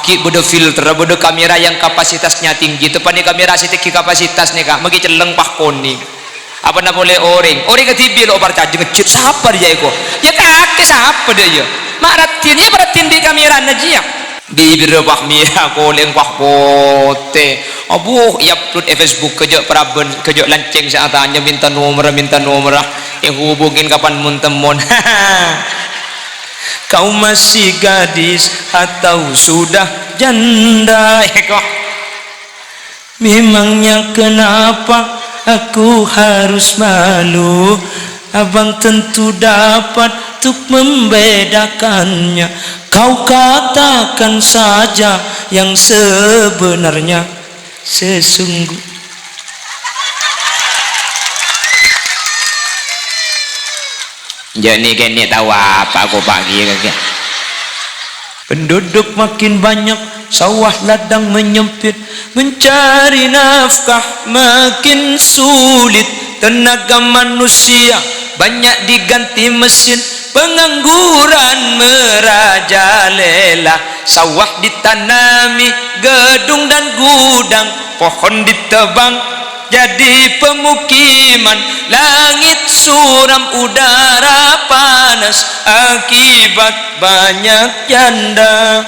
aki bodo filter bodo kamera yang kapasitasnya tinggi tepan ni kamera sitik kapasitas nih kak magi celeng pah koni apa nak boleh orang ke TV lo bar charge ngecit siapa dia iko ya kakek siapa dia ya maratin di kamera naji ya bibir pah mia koleng pah pote abu ya upload Facebook kejak praben kejak lanceng saatnya minta nomor hubungin kapan mun temon kau masih gadis atau sudah janda kok memangnya kenapa aku harus malu abang tentu dapat untuk membedakannya kau katakan saja yang sebenarnya sesungguh jadi kini tahu apa aku pagi kakek penduduk makin banyak sawah ladang menyempit mencari nafkah makin sulit tenaga manusia banyak diganti mesin pengangguran merajalela sawah ditanami gedung dan gudang pohon ditebang jadi pemukiman langit suram udara panas akibat banyak janda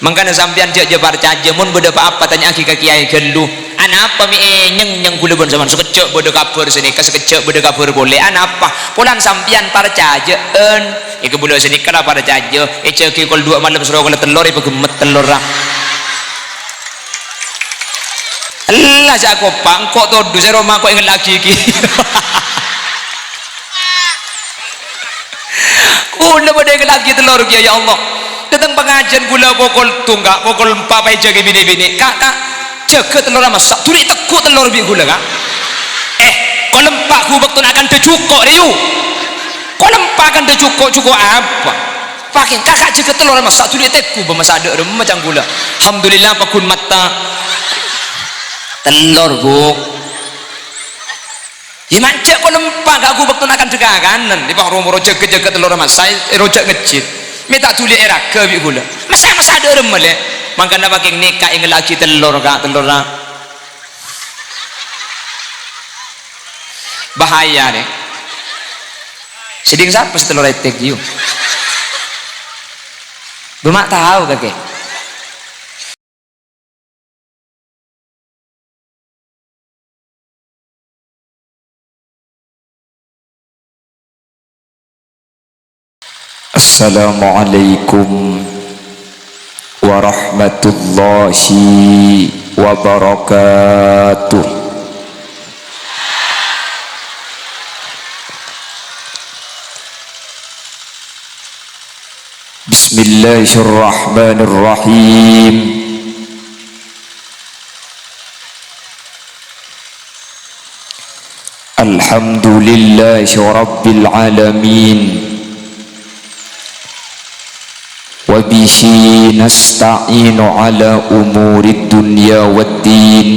makanya sampean dia jebar caja mun bodo apa tanya aki ke kiai gelu ana apa mi nyeng gula bon zaman sekecek bodo kabur sini ke sekecek bodo kabur boleh ana apa pulang sampean para cajeen iku bodo sini kana para caja ceki kol 2 malam suro kol telur ibu gemet telur Allah jago pangkok to du sero mangkok inget lagi iki kula bodo inget lagi telur ya Allah datang pengajian gula pukul tunggak pukul 4 pai jaga bini-bini kakak jaga telur masak turi tekuk telur bi gula kak kau lempak ku waktu akan decukok riu kau lempak akan decukok apa pakai kakak jaga telur masak turi tekuk bemasak ada macam gula alhamdulillah pakun mata telur bu ya mancak kau lempak aku waktu akan jaga kanan di bawah rumah jaga telur masak rojak ngecit minta tulis era ke bi gula masa ada remele makanya pakai nikah ingin lagi telur kak telur bahaya deh seding siapa setelur etek you belum tahu kakek Assalamualaikum warahmatullahi wabarakatuh. Bismillahirrahmanirrahim. Alhamdulillahi rabbil alamin. وبه نستعين على أمور الدنيا والدين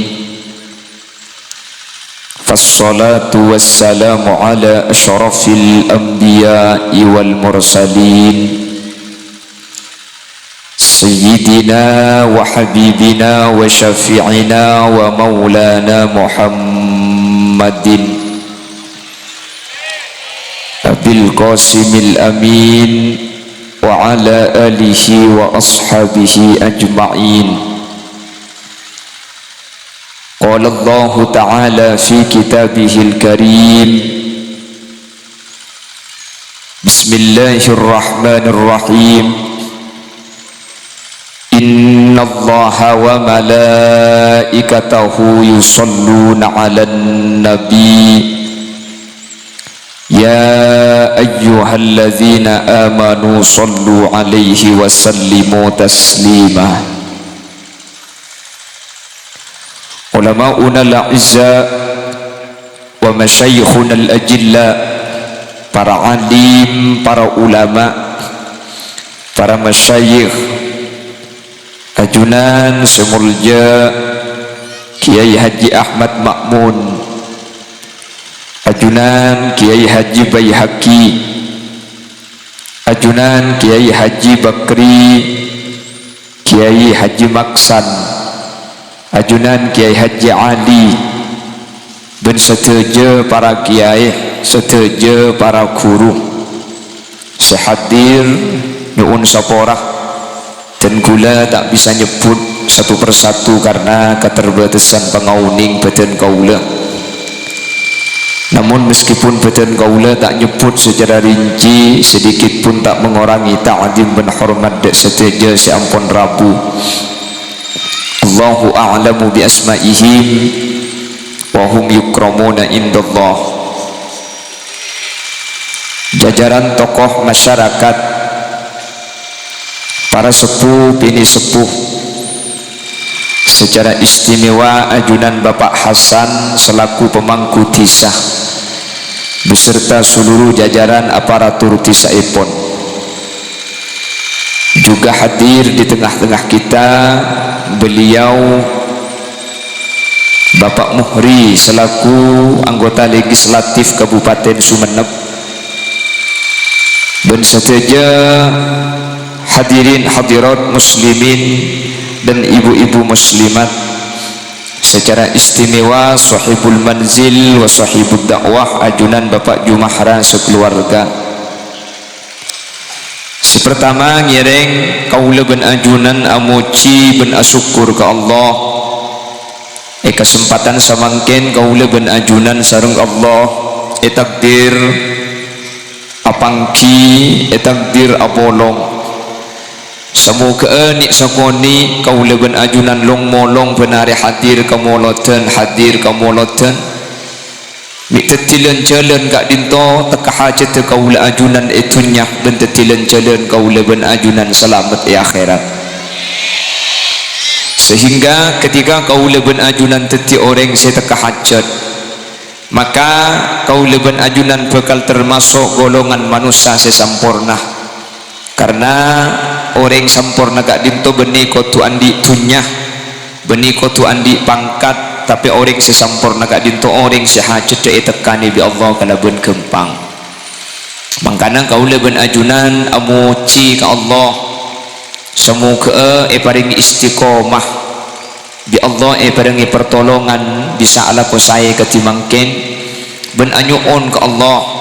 فالصلاة والسلام على أشرف الأنبياء والمرسلين سيدنا وحبيبنا وشفيعنا ومولانا محمد أبي القاسم الأمين وعلى آله وأصحابه أجمعين. قال الله تعالى في كتابه الكريم بسم الله الرحمن الرحيم إن الله وملائكته يصلون على النبي يا أيها الذين آمنوا صلوا عليه وسلموا تسليما. علماؤنا الأعزاء ومشايخنا الأجلاء, para alim, para ulama, para masyayikh, ajunan semulja Kiai Haji Ahmad Makmun, ajunan Kiai Haji Baihaqi, ajunan Kiai Haji Bakri, Kiai Haji Maksan, ajunan Kiai Haji Ali, ben seteja para kiai, seteja para guru sehadir nyuun saporah, dan gula tak bisa nyebut satu persatu karena keterbatasan pengauning badan kaula. Namun meskipun badan kaula tak nyebut secara rinci, sedikit pun tak mengurangi ta'zim dan hormat dek seteja seampun Rabu. Allahu a'lamu bi asma'ihim wa hum yukramuna indallah. Jajaran tokoh masyarakat, para sepuh bini sepuh, secara istimewa ajunan Bapak Hasan selaku pemangku tisah beserta seluruh jajaran aparatur tisah ipon juga hadir di tengah-tengah kita. Beliau Bapak Muhri selaku anggota legislatif Kabupaten Sumeneb, dan seteja hadirin hadirat muslimin dan ibu-ibu muslimat, secara istimewa sahibul manzil wa sahibud dakwah ajunan Bapak Jumahra sekeluarga. Sepertama ngireng kaula ben ajunan amuci ben asyukur ke Allah. Kesempatan samangken kaula ben ajunan sareng Allah takdir apangki takdir abolong. Semoga nik sakoni kaula ben ajunan long molong benari hadir kamoloten, hadir kamoloten. Mik tetilan jalan kak dinto teka hajat kaula ajunan itunya ben tetilan jalan kaula ben ajunan selamat akhirat. Sehingga ketika kaula ben ajunan teti orang saya teka hajat, maka kaula ben ajunan bakal termasuk golongan manusia sesampurna. Karena orang sempurna kak dinto beni kotu andi tunyah, beni kotu andi pangkat, tapi orang sesampurna kak dinto orang sehajat de tekani bi Allah kala ben gempang. Mangkana kaula ben ajunan amuci ke Allah, semoga paring istiqomah bi Allah paringi pertolongan bisa ala ko saya ketimangken ben anyuon ke Allah.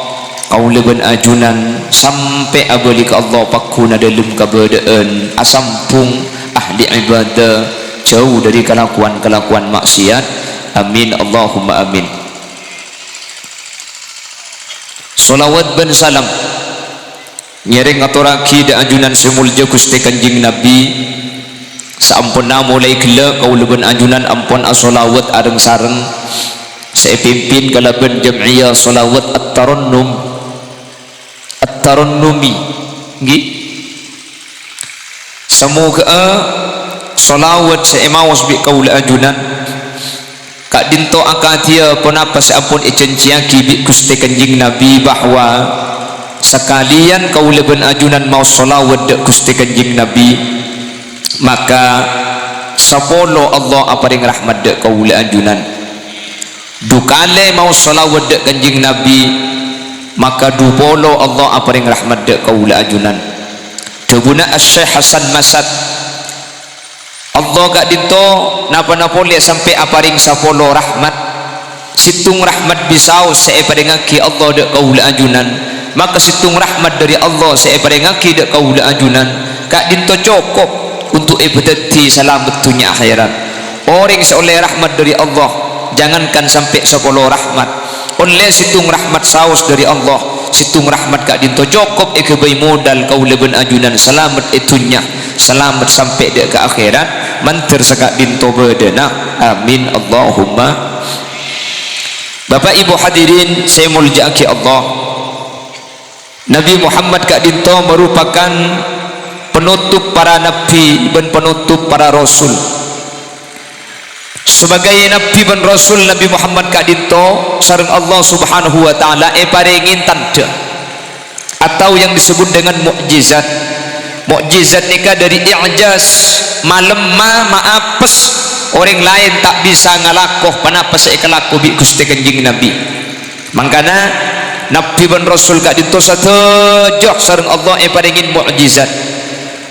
Kaula ben ajunan sampai abali ke Allah pakuna dalam keberadaan asampung ahli ibadah, jauh dari kelakuan-kelakuan maksiat. Amin Allahumma amin. Salawat ben salam nyering aturaki da ajunan semulja Gusti Kanjeng Nabi. Saampuna mulai gela kaula ben ajunan ampun asolawat areng sareng saya pimpin kalaban jam'iyah salawat at-tarannumi nggih. Semoga salawat seimawas bi kaula ajunan kak dinto akadia penapa seampun icenciaki bi Gusti Kanjeng Nabi bahwa sekalian kaula ben ajunan mau salawat de Gusti Kanjeng Nabi, maka sapolo Allah aparing rahmat de kaula ajunan. Dukale mau salawat de Kanjeng Nabi, maka dupolo Allah aparing rahmat de kaula ajunan. Tebuna Syekh Hasan Masad Allah gak dinto napa-napa lihat sampai aparing sapolo rahmat, situng rahmat bisau saya padengaki Allah de kaula ajunan, maka situng rahmat dari Allah saya padengaki de kaula ajunan gak dinto cukup untuk ibadati selamat dunia akhirat. Orang seoleh rahmat dari Allah, jangankan sampai sepuluh rahmat, oleh situng rahmat saus dari Allah, situng rahmat kak dinto cukup kebai modal kaula ben ajunan selamat itunya, selamat sampai dia ke akhirat mantir sekak dinto bedena. Amin Allahumma. Bapak Ibu hadirin saya muljaki Allah, Nabi Muhammad kak dinto merupakan penutup para nabi dan penutup para rasul. Sebagai nabi dan rasul, Nabi Muhammad kak dinto sareng Allah Subhanahu wa taala paringin tanda atau yang disebut dengan mukjizat. Mukjizat nikah dari i'jaz, malemma maapes orang lain tak bisa ngalakoh panapa saya kelaku bi Gusti Kanjeng Nabi. Mangkana Nabi ban Rasul kak dinto satajah sareng Allah paringin mukjizat.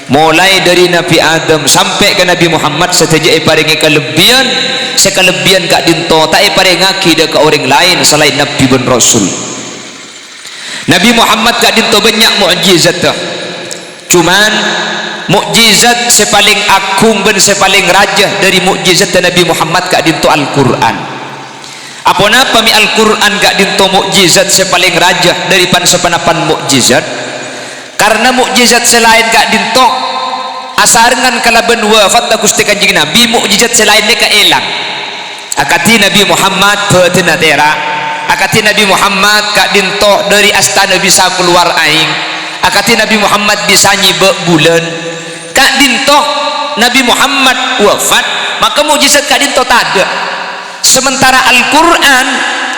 Mulai dari Nabi Adam sampai ke Nabi Muhammad satajah paringi kelebihan, sekelebihan kak dinto tak paringaki dak ke orang lain selain Nabi ban Rasul. Nabi Muhammad kak dinto banyak mukjizat dah. Cuman mukjizat sepaling agung dan sepaling raja dari mukjizat Nabi Muhammad kak dinto Al-Qur'an. Apa napa mi Al-Qur'an gak dinto mukjizat sepaling raja dari sepanapan mukjizat? Karena mukjizat selain gak dinto asarengan kalaban wafat Gusti Kanjeng Nabi, mukjizat selainnya ka elang. Akati Nabi Muhammad beuteuh tera, akati Nabi Muhammad gak dinto dari astana bisa keluar aing, akati Nabi Muhammad bisa nyibe bulan, gak dinto Nabi Muhammad wafat, maka mukjizat gak dinto ada. Sementara Al-Quran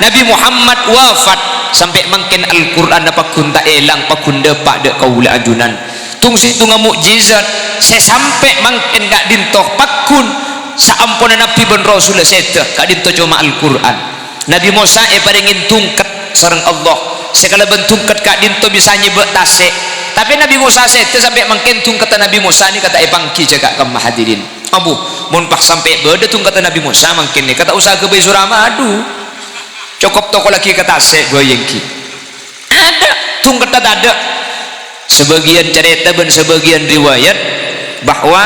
Nabi Muhammad wafat sampai mungkin Al-Quran apa kunta elang pakunda pak dek kaula ajunan tung situ mukjizat saya sampai mungkin gak dintoh pakun saampuna Nabi ben Rasul seteh gak dintoh cuma Al-Quran. Nabi Musa paringin tungket sareng Allah sekala bentungket gak dintoh bisa nyebek tasik, tapi Nabi Musa seteh sampai mungkin tungket Nabi Musa ni kata pangki jaga kemah hadirin abu mun pas sampai beda tung kata Nabi Musa mungkin nih kata usaha kebay surama aduh cokop toko lagi kata se goyengki ada tung kata ada sebagian cerita dan sebagian riwayat bahwa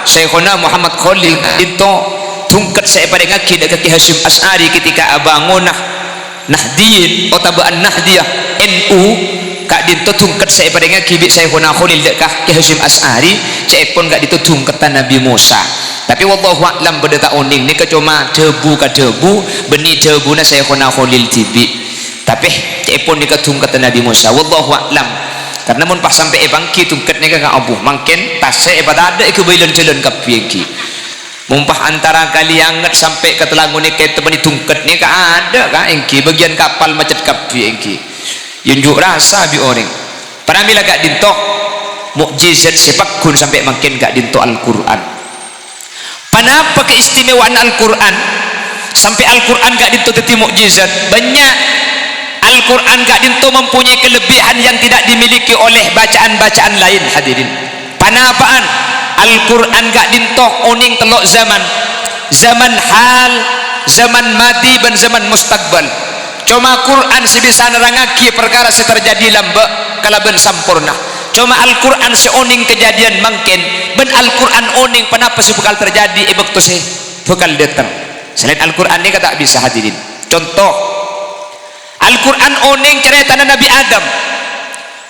Syekhuna Muhammad Khalil itu tungkat saya pada ngaki dekat Ki Hasyim As'ari ketika abangunah Nahdiyin otabaan Nahdiyah NU kak dinto tungkat saya pada ngaki bik Syekhuna Khalil dekat Ki Hasyim As'ari cek pun gak ditutung kata Nabi Musa. Tapi wallahu a'lam pada tak uning ni cuma debu ka debu benih debu na Syekhuna Khalil tibi, tapi cek pun diketung kata Nabi Musa wallahu a'lam. Karena mun pas sampai bangki tungkat ni kagak abuh mungkin tas saya pada ada ikebailan jalan kapieki mumpah antara kali anget sampai ke telangun ni kayak teman tungkat ni kak ada kak engki bagian kapal macet kapieki yunjuk rasa bi orang paramila gak dinto mukjizat sepakun sampai makin gak dinto Al-Quran. Kenapa keistimewaan Al-Quran sampai Al-Quran gak dinto teti mukjizat? Banyak Al-Quran gak dinto mempunyai kelebihan yang tidak dimiliki oleh bacaan-bacaan lain hadirin. Panapaan Al-Quran gak dinto uning telok zaman, zaman hal, zaman madi dan zaman mustaqbal. Cuma Quran sebisa nerangaki perkara seterjadi lambak kalaban sampurna. Cuma Al-Quran seoning kejadian mungkin ben Al-Quran oning kenapa sih bakal terjadi waktu sih bakal datang. Selain Al-Quran ini kata bisa hadirin. Contoh Al-Quran oning cerita Nabi Adam.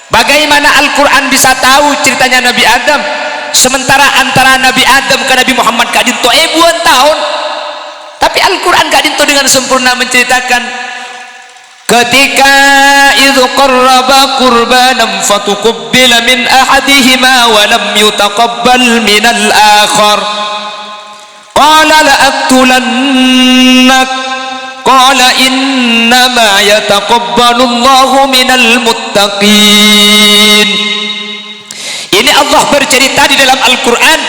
Bagaimana Al-Quran bisa tahu ceritanya Nabi Adam sementara antara Nabi Adam ke Nabi Muhammad gak dinto ribuan tahun, tapi Al-Quran gak dinto dengan sempurna menceritakan ketika idh qarraba qurbanan fatuqabbala min ahadihima wa lam yutaqabbal min al-akhar qala la aqtulannak qala innama yataqabbalu Allahu minal muttaqin. Ini Allah bercerita di dalam Al-Quran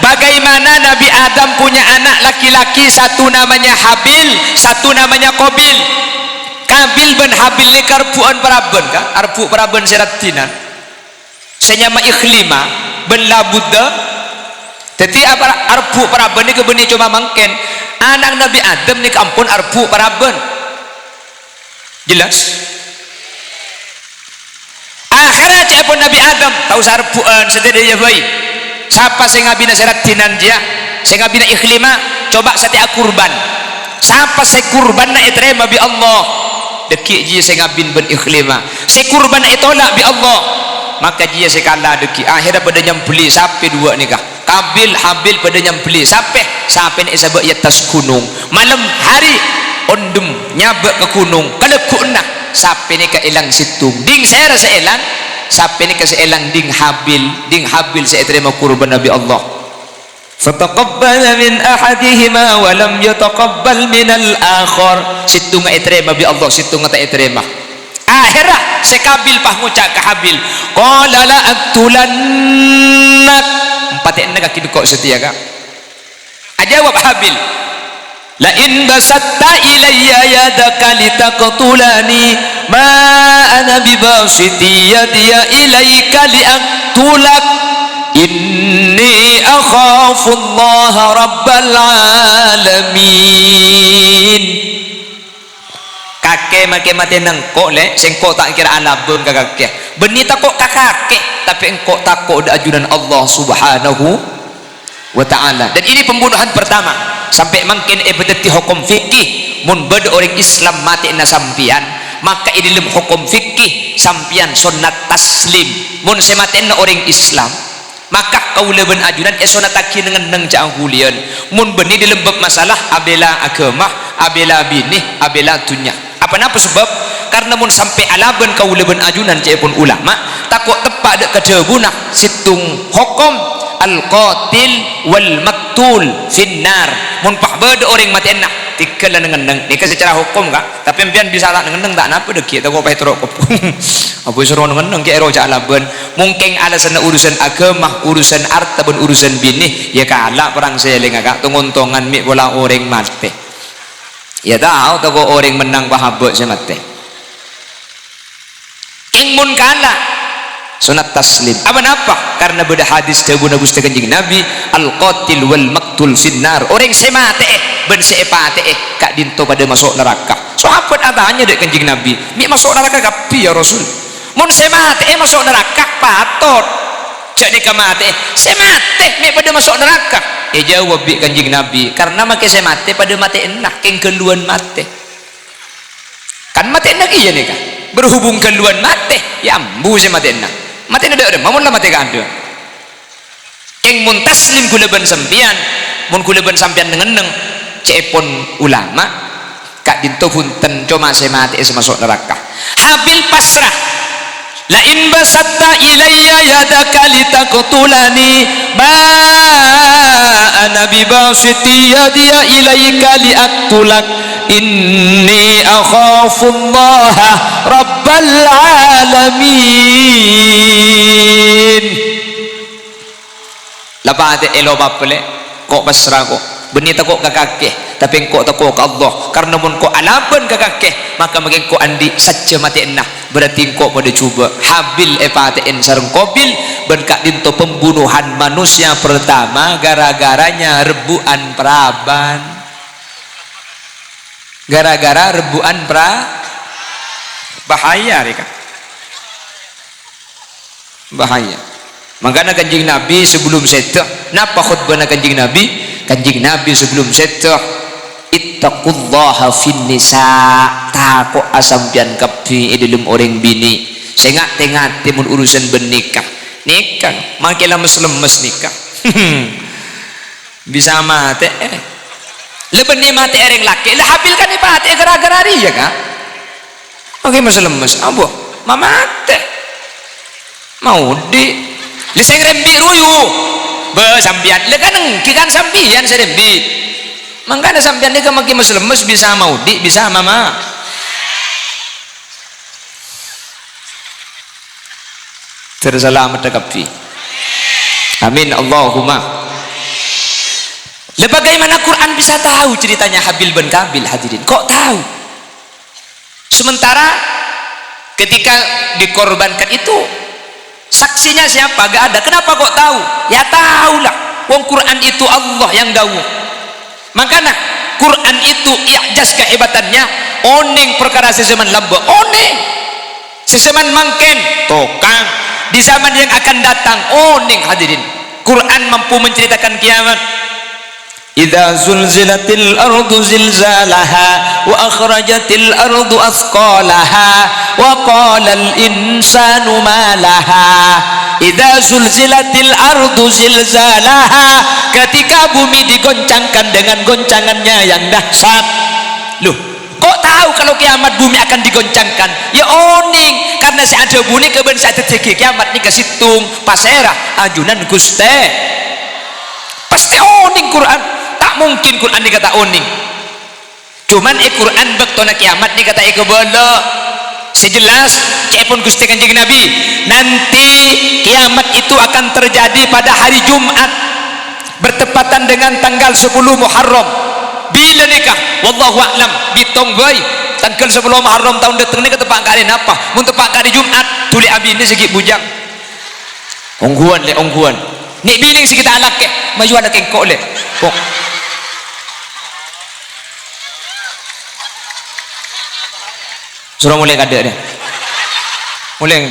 bagaimana Nabi Adam punya anak laki-laki, satu namanya Habil, satu namanya Qabil. Kabil ben Habil ni karpuan paraben kan, arpu paraben seratinan senyama ikhlima ben labudda. Jadi arpu paraben ni kebeni cuma mangken anak Nabi Adam ni kampun arpu paraben jelas. Akhirnya cepon Nabi Adam tahu sarpuan sedaya baik siapa sing ngabina seratinan dia sing ngabina ikhlima coba satia kurban siapa se kurban na itrema bi Allah deki dia saya ngabin ben ikhlima saya kurban itolak bi Allah maka dia saya kalah deki akhirnya pada nyambeli sampai dua nikah Kabil Habil pada nyambeli sampai ni sabak ya tas gunung malam hari ondem nyabak ke gunung kalau kuna sampai ni ke elang situng ding saya rasa elang sampai ni ke seelang ding Habil saya terima kurban Nabi Allah fataqabbala min ahadihima wa lam yataqabbal min al-akhar situ nga iterima bi Allah situ nga ta iterima akhirah si Kabil pah ngucap ke Habil qala la aqtulannak empatin na kakidukok setia ka ajawab Habil la in basatta ilayya yadaka litaqtulani ma ana bibasiti yadiya ilaika liaqtulak inni akhafu Allah rabbal alamin. Kakek make mati nengkok le sing kok tak kira alabun ka kakek benita kok kakek tapi engkau takut ada ajudan Allah subhanahu wa ta'ala. Dan ini pembunuhan pertama sampai makin ebedati hukum fikih mun beda orang Islam mati na sampian maka ini dalam hukum fikih sampian sunat taslim mun semati na orang Islam maka kau leben ajudan sunat takin dengan neng janghulian mun beni dalam bab masalah abela agama abela bini abela dunya. Apa sebab? Karena mun sampai alaban kau leben ajunan cepun ulama takut tepat ada kedebunah situng hukum al-qatil wal maktul finnar mun pahbada orang mati enak tikalan dengan neng ni secara hukum kak tapi empian bisa tak dengan neng tak napa deki tak kau petro apa suruh dengan neng ke ero alaban mungkin alasan urusan agama urusan harta dan urusan bini ya kalah perang seling kak tunguntongan mi bola orang mati ya tahu tak kau orang menang pahabot saya mati king mun kalah sunat taslim apa karena beda hadis tabuna Gusti Kanjeng Nabi al-qatil wal maktul finnar orang semate ben seepate kak dinto pada masuk neraka sahabat adanya dek Kanjeng Nabi mi masuk neraka kapi ya Rasul mun semate masuk neraka patot jadi kamate semate mi pada masuk neraka jawab bi Kanjeng Nabi karena make semate pada mati enak king keluan mate kan mati enak iya nih kan berhubung keluan mate ya ambu semate enak mati ada orang, mamun lah mati kan ada. Yang mun taslim kuleban sampian, mun kuleban sampian dengan neng, cepon ulama, kak dinto punten cuma saya mati masuk neraka. Habil pasrah, la in basatta ilayya yadaka litaqtulani, ma ana bibasiti yadiya ilayka liaqtulak, inni akhafu Allah rabbal alamin. Lapate elo bapele kok pasrah kok benita kok kakake tapi engkau tak kok Allah karena mun kok alaban kakake maka makin kok andi saja mati enah berarti engkau pada cuba habil epatein sareng kobil berkat dinto pembunuhan manusia pertama gara-garanya rebuan peraban gara-gara rebuan bahaya mereka bahaya. Makanya Kanjeng Nabi sebelum setuh napa khutbah Kanjeng Nabi sebelum setuh ittaqullaha fin nisa takut asampian kapi dalam orang bini sengak tengah timun urusan bernikah nikah makilah lemes nikah bisa mati lebih ni mati orang laki lah habil kan mati gara-gara dia kan oke lemes ambo mamate mau di liseng rembi ruyu besambian lekan kikan sambian serembi mangkana sambian ni kamaki lemes bisa mau di bisa mama terselamat dekapi amin Allahumma. Bagaimana Quran bisa tahu ceritanya Habil bin Kabil hadirin kok tahu sementara ketika dikorbankan itu saksinya siapa? Gak ada. Kenapa kok tahu? Ya tahulah. Wong Quran itu Allah yang dawuh. Makanya Quran itu i'jaz kehebatannya. Oning perkara sezaman lamba. Oning. Sezaman mangken. Tokang. Di zaman yang akan datang. Oning hadirin. Quran mampu menceritakan kiamat. Idza zulzilatil ardu zilzalaha wa akhrajatil ardu athqalaha wa qala al insanu ma laha. Idza zulzilatil ardu zilzalaha ketika bumi digoncangkan dengan goncangannya yang dahsyat. Loh, kok tahu kalau kiamat bumi akan digoncangkan? Ya oning karena ada bunyi keben saat terjadi kiamat ni kesitung pasera ajunan Guste. Pasti oning Quran. Mungkin Quran dikata oning cuman Quran baktona kiamat ni kata ikebala sejelas cepon Gusti Kanjeng Nabi nanti kiamat itu akan terjadi pada hari Jumat bertepatan dengan tanggal 10 Muharram bila nikah wallahu a'lam bitong boy tanggal 10 Muharram tahun datang ni ketepak kali apa mun tepak kali Jumat tuli abi ni sikit bujang ongguan le ongguan ni biling sikit alak ke maju ada kengkok le kok suruh mulai kada dia mulai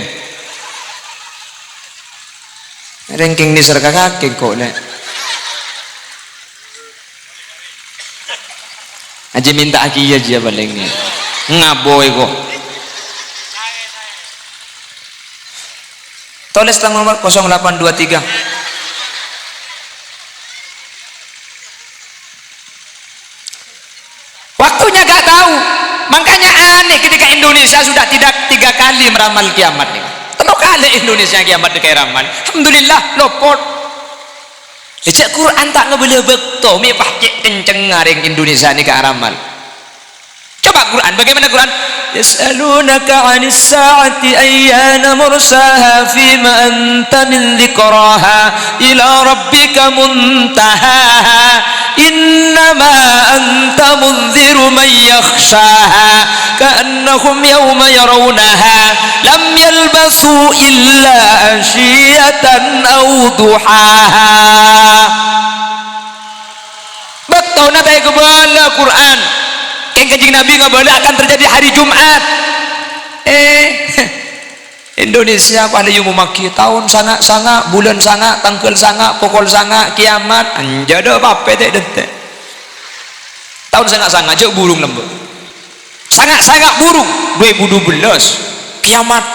ranking ni serka kaki kok le aja minta aki aja paling ni ngaboy kok tulis tang nomor 0823 waktunya gak tahu makanya aneh ketika Indonesia sudah tidak 3 kali meramal kiamat nih 3 kali Indonesia kiamat dekai ramal alhamdulillah lopot lecak Quran tak ngebeli bekto mi pahcik kenceng ngaring Indonesia ni ke ramal coba Quran bagaimana Quran yas'alunaka 'anis sa'ati ayyana mursaha fima anta min dzikraha ila rabbika muntahaha innama anta munziru man yakhshaha ka'annahum yawma yarawnaha lam yalbasu illa ashiyatan aw duhaha betul na tayo kebala Quran yang kanjeng Nabi ngabala akan terjadi hari Jumat Indonesia pada yang memaki tahun sangat bulan sangat tanggal sangat pokol sangat kiamat anjada apa tak detek tahun sangat jauh burung lembut sangat burung 2012 kiamat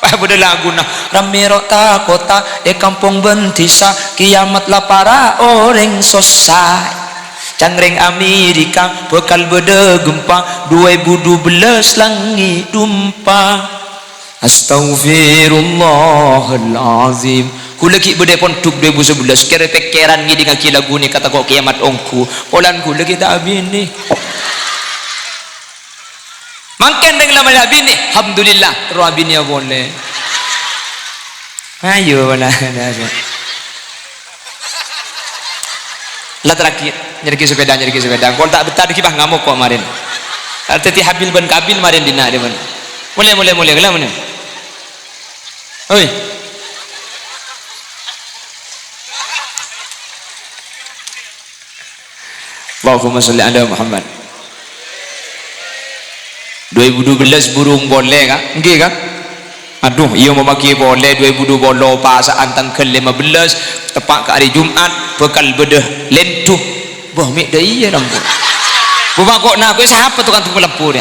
pada lagu nah ramirota kota kampung bentisa kiamatlah para orang sosai Cangreng Amerika bekal beda gempa 2012 langit dumpa Astaghfirullahalazim kula ki beda pon tuk 2011 kira pekeran gi dengan lagu ni kata kok kiamat ongku polan kula kita abini mangken dengan lama abini alhamdulillah terus abini ya boleh ayo wala lah terakhir nyeriki sepeda kalau tak betah dikibah ngamuk kok kemarin teti habil ban kabil kemarin dina dia mulai kelam mana oi Allahumma sholli ala Muhammad 2012 burung boleh kah nggih kah aduh ia memaki boleh 2012 pasaan tanggal 15 tepat ke hari Jumat bekal bedah lentuh boh mik dah iya rambut bukan kok nak aku siapa tukang tunggu lampu dia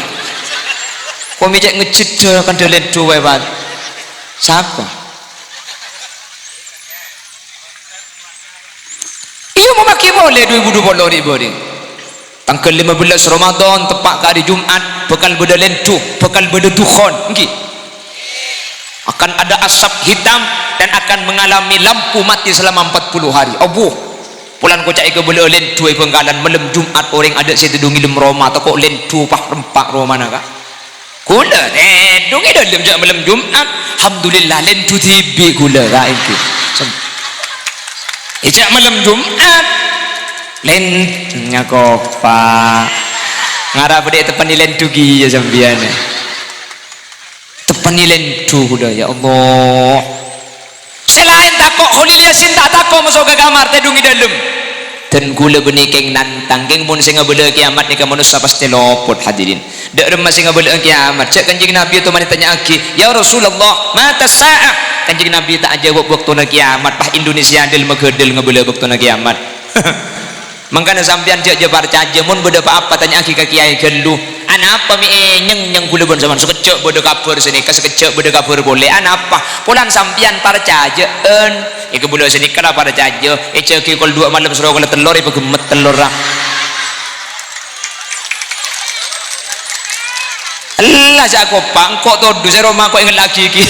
kok mijak ngecit kan dia lentuh webat siapa ia memaki boleh 2012 ribu dia tanggal 15 Ramadan tepat ke hari Jumat bekal bedah lentuh bekal bedah dukhon nggih akan ada asap hitam dan akan mengalami lampu mati selama 40 hari abuh pulan kocak ke boleh lentu penggalan malam Jumat orang ada saya tudung ilmu Roma atau kok lentu pak rempak Roma nak kula dungi dalam jak malam Jumat alhamdulillah lentu tibi kula ka itu jak malam Jumat lentnya kopa ngarap dia tepan lentu gi ya sambian tepan lentu kuda ya Allah selain takok Khalil Yasin tak takok masuk ke kamar tedungi dalam dan gula benikeng nantang keng mun sing ngabela kiamat ni ka manusia pasti lopot hadirin dak remah sing ngabela kiamat cak kanjeng Nabi tu mani tanya aki ya Rasulullah mata saah kanjeng Nabi tak jawab waktu na kiamat pah Indonesia adil magedel ngabela waktu na kiamat mangkana sampean dia jabar caja mun beda apa tanya aki ka kiai gelu ana apa mi nyeng gula bon zaman sekecek beda kabar sini ka sekecek beda kabar boleh ana apa pulang sampean para cajeun iku bula sini kana para caje ceki kol 2 malam sero kol telur ibu gemet telur lah Allah jak kopak kok to du sero mak kok inget lagi iki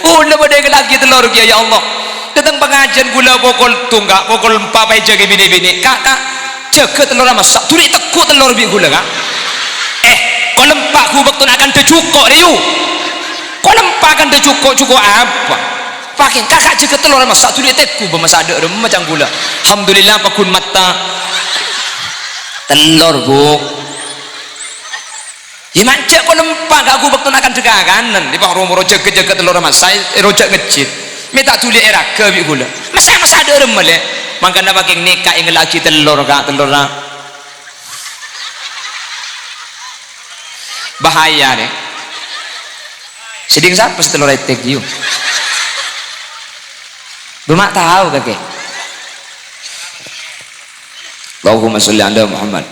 kula beda inget lagi telur ki ya Allah datang pengajian gula pokol tunggak pokol 4 pai jaga bini-bini kakak jaga telur masak turi tekuk telur bi gula kak kau lempak ku waktu nak akan tercukok riu kau lempak akan tercukok apa pakai kakak jaga telur masak turi tekuk bermasak ada macam gula alhamdulillah pakun mata telur bu ya mancak kok lempak gak aku betul akan jaga kanan di bawah rumah jaga telur mas saya rojak ngecit minta tulis era ke bi gula masa ada remele makanya pakai nikah ingin lagi telur kak telur bahaya nih seding siapa telur etek you bermak tahu kakek Allahumma sholli ala Muhammad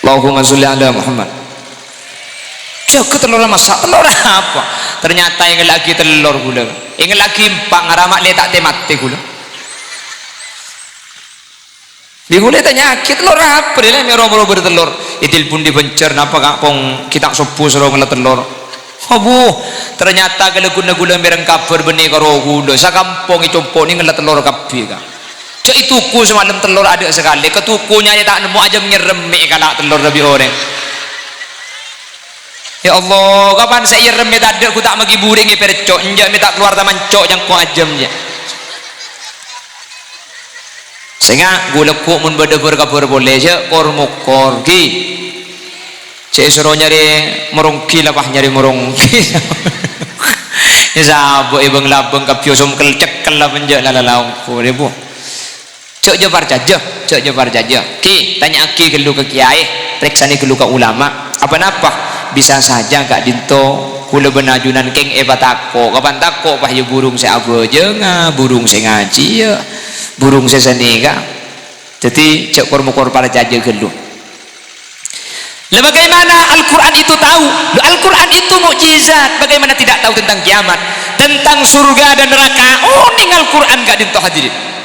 Allahumma sholli ala Muhammad jaga telur masak telur apa ternyata yang lagi telur gula yang lagi empat ngaramak letak temate gula di gula tanya telur apa dia merah-merah bertelur itil pun dibencer napa kak pong kita sopu suruh ngelat telur bu ternyata kalau gula mereng kabar benih karo gula sakampung icompo ni ngelat telur kapi kak cok ituku semalam telur ada sekali ketukunya dia tak nemu aja menyeremik kalau telur lebih orang ya Allah kapan saya remit ada aku tak magi buring percok enjak minta keluar taman cok yang ku ajamnya sehingga gula ku mun berdebur kabur boleh je kormukor ki saya suruh nyari merungki lah nyari merungki ya sabu ibang labang kapio sumkel cekel lah penjak lalalang ku debu cok je parjaja ki tanya ki kelu ke kiai periksa ni kelu ke ulama apa-apa bisa saja kak dinto kula benajunan keng batako kapan tako pah ya burung saya abojeng burung saya ngaji ya burung saya senika jadi cek kormukor para jaja gelu bagaimana Al-Quran itu tahu Al-Quran itu mukjizat bagaimana tidak tahu tentang kiamat tentang surga dan neraka oning Al-Quran kak dinto hadirin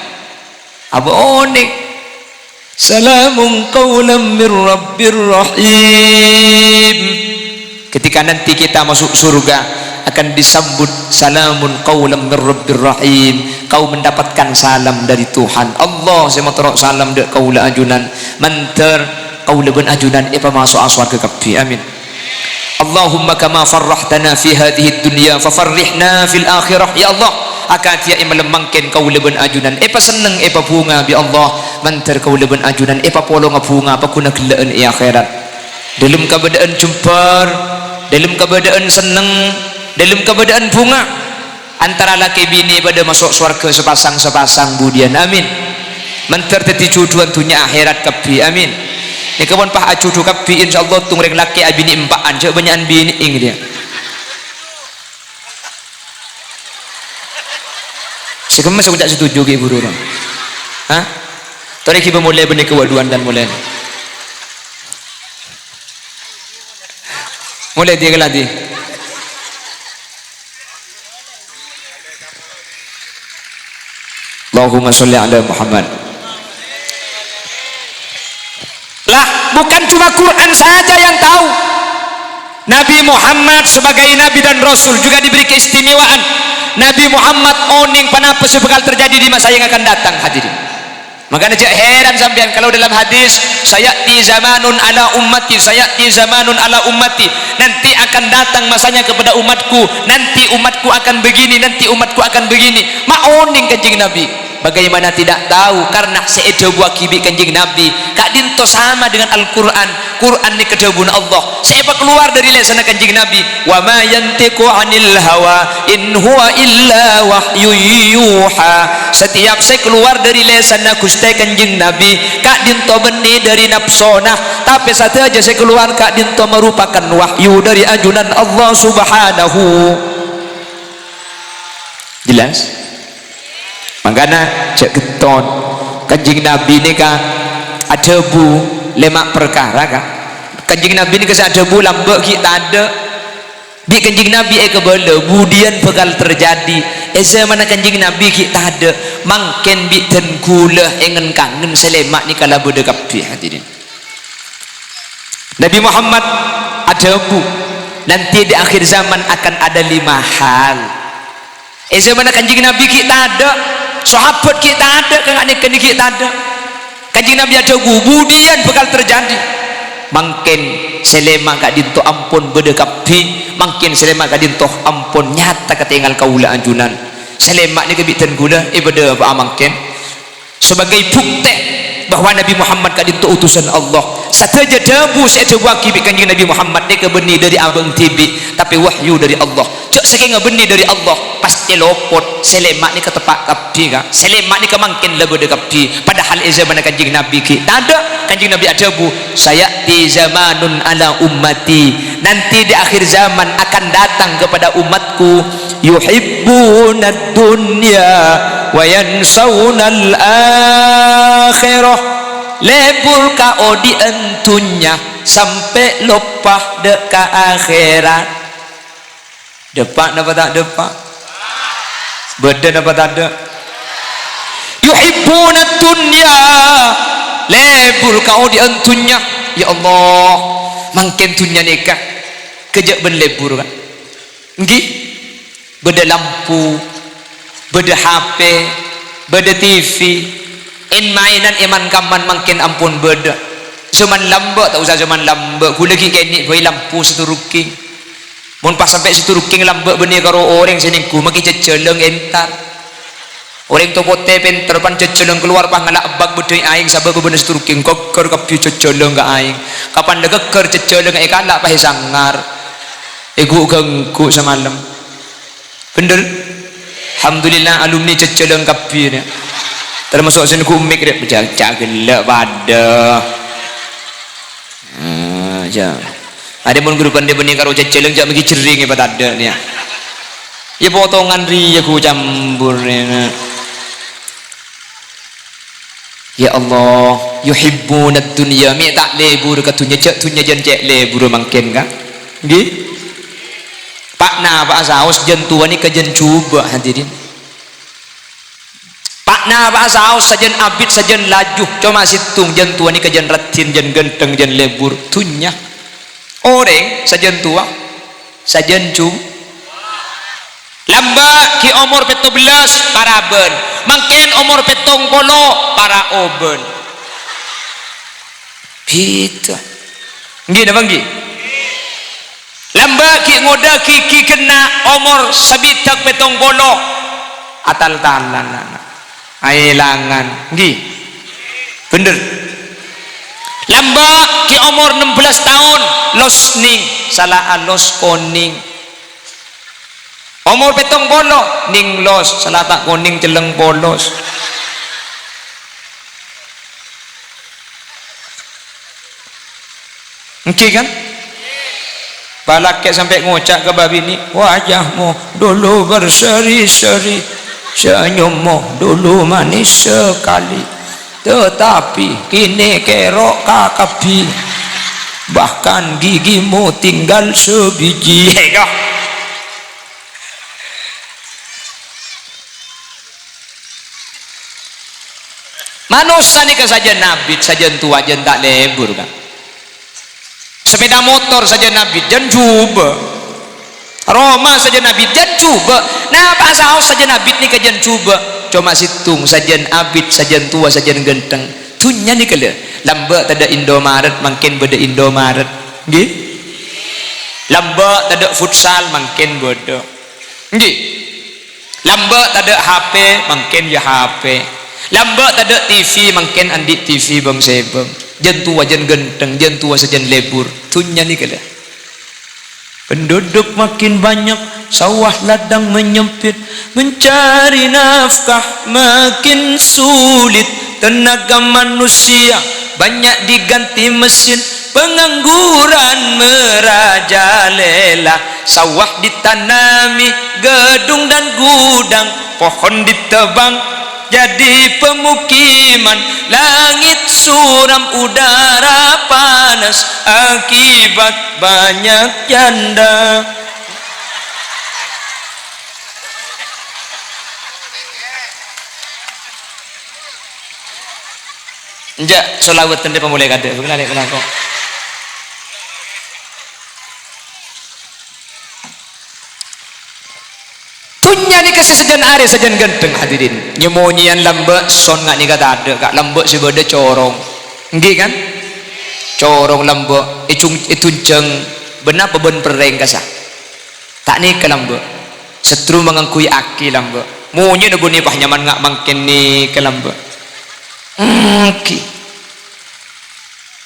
apa oning salamun qawlan mir rabbir rahim ketika nanti kita masuk surga akan disambut salamun qawlan mir rabbir rahim kau mendapatkan salam dari Tuhan Allah saya matrok salam dek kaula ajunan manter kaula ben ajunan apa masuk surga kapi amin Allahumma kama farrahtana fi hadhihi dunya fafarrihna fil akhirah ya Allah akan dia melemangkan kau leben ajunan apa seneng apa bunga bi Allah mantar kau leben ajunan apa polong bunga apa kuna gelaan i akhirat dalam keadaan jempar dalam keadaan seneng dalam keadaan bunga antara laki bini pada masuk surga sepasang budian amin mantar teti jodohan dunia akhirat kabi amin ni kawan pah acudu kabi insyaallah tungreng laki abini empaan je banyak bini ing dia sekemas aku tak setuju ke ibu orang tadi kita mulai benih kewaduan dan mulai dia keladi Allahumma sholli ala Muhammad lah bukan cuma Quran saja yang tahu Nabi Muhammad sebagai Nabi dan Rasul juga diberi keistimewaan Nabi Muhammad oning panapa bakal terjadi di masa yang akan datang hadirin makanya jangan heran sampean kalau dalam hadis sayati zamanun ala ummati nanti akan datang masanya kepada umatku nanti umatku akan begini mak oning kanjeng Nabi bagaimana tidak tahu karena seedabu akibi kanjeng Nabi kak dinto sama dengan Al-Quran Quran ni kedabun Allah seapa keluar dari lisan kanjeng Nabi wa ma yantiqu anil hawa in huwa illa wahyu yuha setiap saya keluar dari lisan Gusti kanjeng Nabi kak dinto benih dari nafsona tapi satu aja saya keluar kak dinto merupakan wahyu dari ajunan Allah subhanahu jelas makanya cek keton kanjeng Nabi ni kah ada bu lemak perkara kah kanjeng Nabi ni kasih ada bu lambak kita ada bi kanjeng Nabi kebala budian bakal terjadi zaman kanjeng Nabi kita ada mangken bi dan gula engen kangen selemak ni kala berdekap bi hadirin Nabi Muhammad ada bu nanti di akhir zaman akan ada 5 hal zaman kanjeng Nabi kita ada sahabat kita ada kan kita ada kanjeng Nabi ada budian bakal terjadi mungkin selema gak dinto ampun berdekapi mungkin selema gak dinto ampun nyata ketinggal kaula anjunan selema ni kebitan gula ibadah apa mungkin sebagai bahwa Nabi Muhammad kadin tu utusan Allah sataja debu saya coba kibik kanjeng Nabi Muhammad dia benih dari abang tibi tapi wahyu dari Allah cok saking benih dari Allah pasti lopot selemak ni ke tepak kapi ka selemak ni ke mangkin lebo de kapi padahal zaman kanjeng Nabi ki tak ada kanjeng Nabi ada bu saya di zamanun ala ummati nanti di akhir zaman akan datang kepada umatku yuhibbunad dunya wa yansawunal akhirah lebur ka odi entunya sampai lopah deka akhirat depak apa tak depak badan apa tak ada yuhibbunad dunya lebur ka odi entunya ya Allah mangken tunya nikah kejak ben lebur kan nggih beda lampu beda HP beda TV in mainan iman kaman makin ampun beda zaman lambak tak usah zaman lambak ku lagi kini boy lampu seturuking mun pas sampai seturuking lambak benih karo orang sini ku maki ceceleng entar orang tu pote penter pan ceceleng keluar pangalak bag bedai aing sabab bener seturuking koker kapi ceceleng ka aing kapan legeker ceceleng ai kalak pahe sangar ego gengku semalam bener alhamdulillah alumni ceceleng kapi ni termasuk sini kumik dia berjaga gelak pada aja ada pun grupan dia benih karo ceceleng jak megi cering apa tak ada ni ya potongan ri aku campur ni ya Allah yuhibbunad dunya mi tak lebur ka dunya cek dunya jan cek lebur mangken kan nggih pak na pak saus jan tua ni kajen cuba hadirin pak na pak saus sajen abid sajen laju cuma situng jan tua ni kajen ratin jan genteng jan lebur dunya orang sajen tua sajen cuba lamba ki umur 17 paraben mangken umur 70 para oben gitu nggih napa nggih lamba ki ngoda ki kena umur sabitak 70 atal talan ailangan nggih bener lamba ki umur 16 tahun los ning salah alos koning umur 70 ning los salah tak koning celeng polos oke kan balak sampai ngocak ke babi ni wajahmu dulu berseri-seri senyummu dulu manis sekali tetapi kini kerok kakapi bahkan gigimu tinggal sebiji manusia ni saja nabi saja tua jen tak lebur kan sepeda motor saja nabi dan cuba Roma saja nabi dan cuba nah pak saus saja nabi ni kajian cuba cuma situng sajian abid sajian tua sajian genteng tunya ni kala lamba tak ada Indomaret makin beda Indomaret nggih lamba tak ada futsal makin beda nggih lamba tak ada HP makin ya HP lamba tak ada TV makin andi TV bang sebang jen tua jen genteng jen tua sajen lebur tunya ni kala penduduk makin banyak sawah ladang menyempit mencari nafkah makin sulit tenaga manusia banyak diganti mesin pengangguran merajalela sawah ditanami gedung dan gudang pohon ditebang jadi pemukiman langit suram udara panas akibat banyak janda njak solawat tende pemulai kada bukan ada kenapa tunya ni kasih sejan are sejan genteng hadirin nyemonyian lamba son ngak ni kata ada kak lamba sebeda corong nggih kan corong lamba itunceng benar peben pereng kasah tak ni ke lamba setru mengangkui aki lamba monye nebuni pah nyaman ngak mangken ni ke lamba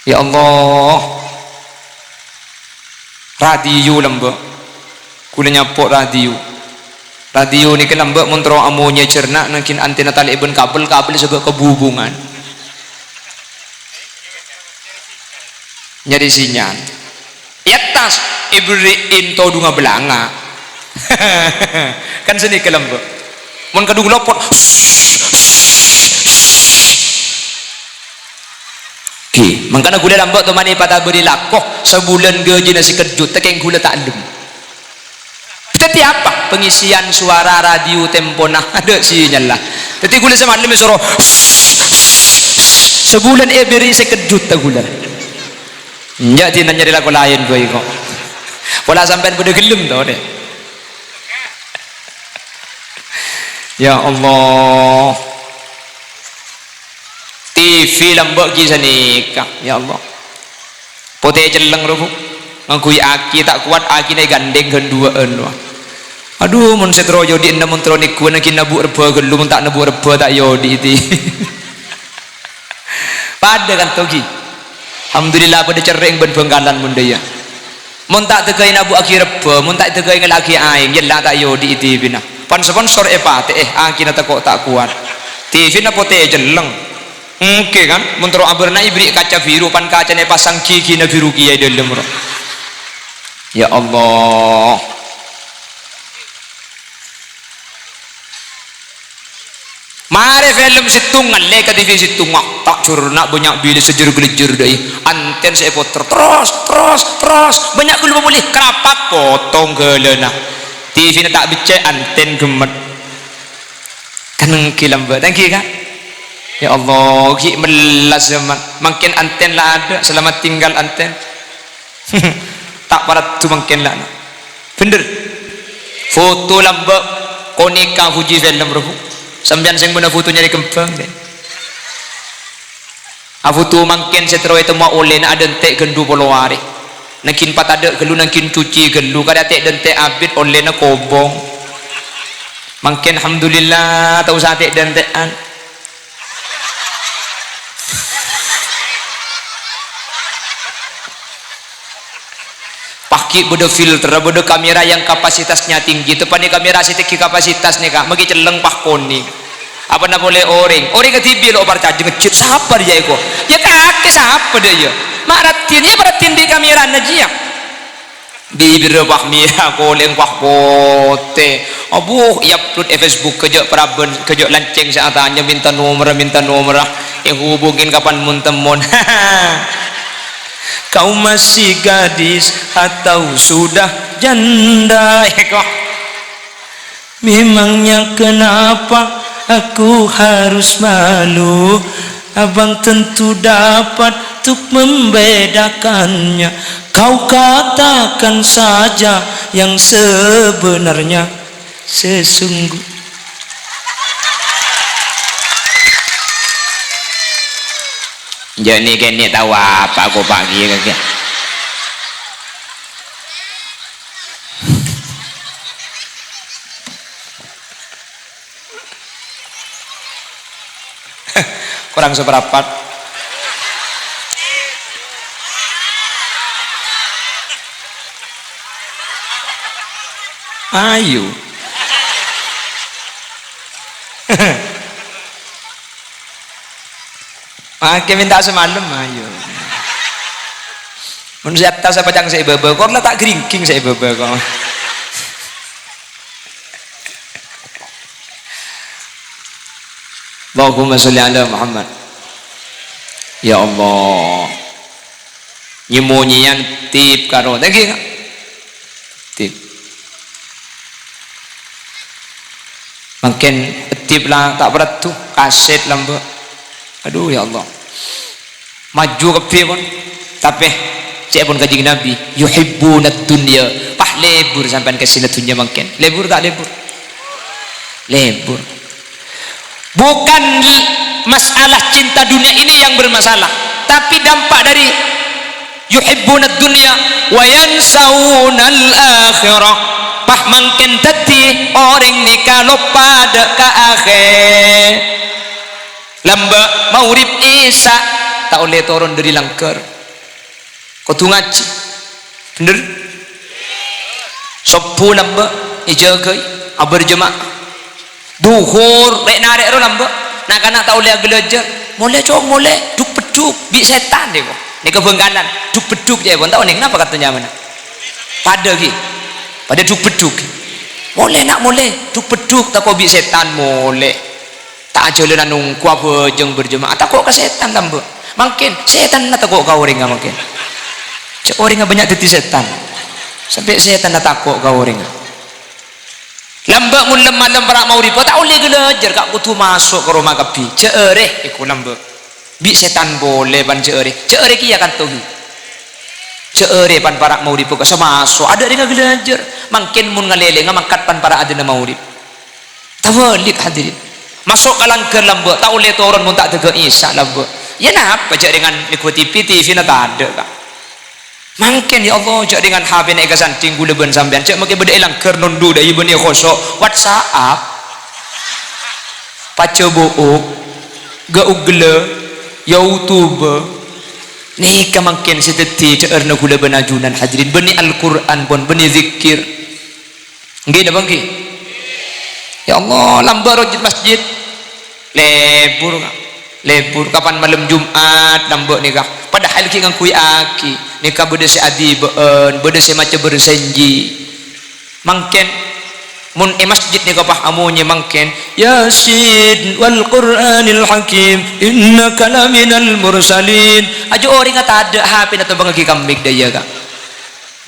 Ya Allah, radio lembek kula nyapok radio ni kan lembek montro amonya cernak nakin antena tali ibn kabel juga kebubungan nyari sinyal ya tas ibri into dunga belanga kan seni kelembek mun kadu lopot ki mangkana gula lambek tu mani pada beri lakoh sebulan gaji nasi kejut tekeng gula tak lem tapi apa pengisian suara radio tempo nah ada sinyal lah tapi gula sama lem suruh sebulan beri sekejut tak gula enggak tina nyari lagu lain gue kok pola sampai pada gelem tau deh ya Allah TV lambak kisah nikah ya Allah pote celeng rupu ngakui aki tak kuat aki naik gandeng kenduaan aduh mun setro yodi enda mun tro niku nak nabu reba gelu mun tak nabu reba tak yodi ti pada kan togi alhamdulillah pada cereng ben bengkalan mun dia mun tak tegai nabu aki reba mun tak tegai ngelaki aing yella tak yodi ti bina pan sponsor epate aki na tak kuat TV na pote celeng oke kan mun tro aberna ibri kaca biru pan kacane pasang gigi na biru kiai dalam ro ya Allah mare film situngan le ka TV situngan tak curna banyak bili sejer-gelejer dai anten saya puter terus banyak kulo boleh kerapat potong gelena TV na tak becek anten gemet kan kilam ba thank you kan ya Allah ki melas zaman makin anten lah ada selamat tinggal anten tak parat tu makin lah bener foto lambak konika Fuji film rohu sambian sing bener foto nyari kembang deh foto makin setero itu mau oleh na ada entek gendu polowari nakin pat ada gelu nakin cuci gelu kada tek dentek abid oleh na kobong makin alhamdulillah tau sate dentekan pakai bodoh filter bodoh kamera yang kapasitasnya tinggi itu pani kamera sitik kapasitas nih kak magi celeng pak koni apa nak boleh orang ke TV lo percaya ngecit siapa dia itu ya kakek siapa dia ya maratin ya maratin di kamera aja bibir pak mia koleng pak pote abu ya upload Facebook kejok praben kejok lanceng saat tanya minta nomor yang hubungin kapan mun temon kau masih gadis atau sudah janda kok memangnya kenapa aku harus malu abang tentu dapat untuk membedakannya kau katakan saja yang sebenarnya sesungguh jadi kini tahu apa aku pagi kakek kurang seberapa ayo pakai minta semalam ayo mun siap tas apa cang saya bebe kok letak geringking saya bebe kok Allahumma sholli ala Muhammad ya Allah nyemunyian tip karo thank you tip makin tip lah tak berat tuh kaset lambak aduh ya Allah maju ke pun tapi saya pun kaji Nabi yuhibbuna dunya pah lebur sampai ke sini dunia makin lebur tak lebur bukan masalah cinta dunia ini yang bermasalah tapi dampak dari yuhibbuna dunya wa yansaunal akhirah pah makin tadi orang nikah lupa ke akhir lamba maurib isa tak oleh turun dari langkar kudu ngaji bener sepuh lamba ijagai berjemaah duhur rek narek ro lamba nak kana tau le geleja mulai cok mulai duk peduk bi setan deh kok ni kebengkalan duk peduk je pun tahu ni kenapa katanya mana pada ki pada duk peduk mulai nak mulai duk peduk tak kau bi setan mulai tak jalan nungku apa jeng berjemaah tak kok ke setan lamba makin setan nak takut kau orang makin cek orang banyak titi setan sampai setan nak takut kau orang lamba mun malam para mau ripo tak boleh gelajar kak kutu masuk ke rumah kapi ceereh iku lamba bi setan boleh ban ceereh ki akan tuhi ceereh pan para mau ripo ka masuk ada dengan gelajar makin mun ngalele ngamakat pan para adena mau rip tawalik hadirin masuk kalang ke lamba tak boleh turun mun tak tega isa lamba ya napa jak dengan ikuti TV na tak ada kak mungkin ya Allah jak dengan HP naik kesan tinggu leben sampean cak makin beda ilang kernundu dah ibu ni khosok WhatsApp paca buuk ga ugle YouTube ni ka makin seteti cak erna gula benajunan hadirin beni Al-Quran pun beni zikir nggih dah bangki ya Allah lambar rojit masjid lebur kapan malam Jumat lambak nikah padahal ki ngakui aki nikah beda si adi beda si macam bersenji mangken mun masjid nikah pahamunya mangken Yasin wal Qur'anil Hakim innaka laminal mursalin aja orang kata ada HP atau bangki kambing daya kak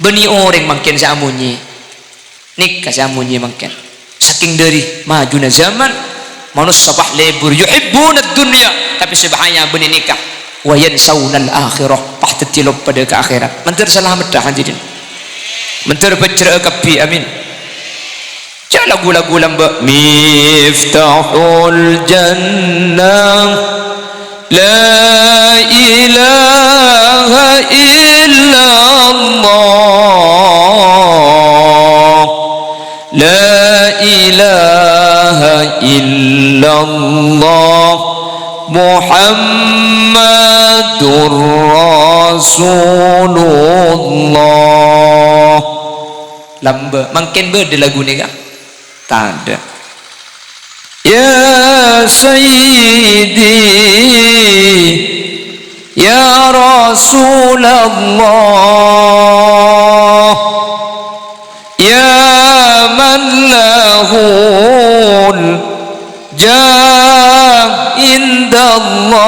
beni orang mangken si amunyi nikah si amunyi mangken saking dari maju na zaman manusia sabah lebur yuhibbuna dunia tapi sebahanya benih nikah wa yansawna al-akhirah pahtatilop pada ke akhirat mentar selamat dah hadirin mentar bercerah kapi amin cak lagu-lagu lamba miftahul jannah la ilaha illallah la ilaha illallah Muhammadur Rasulullah lamba makin beda lagu ni kak tak ada ya sayyidi ya Rasulullah ya man lahul jah indallah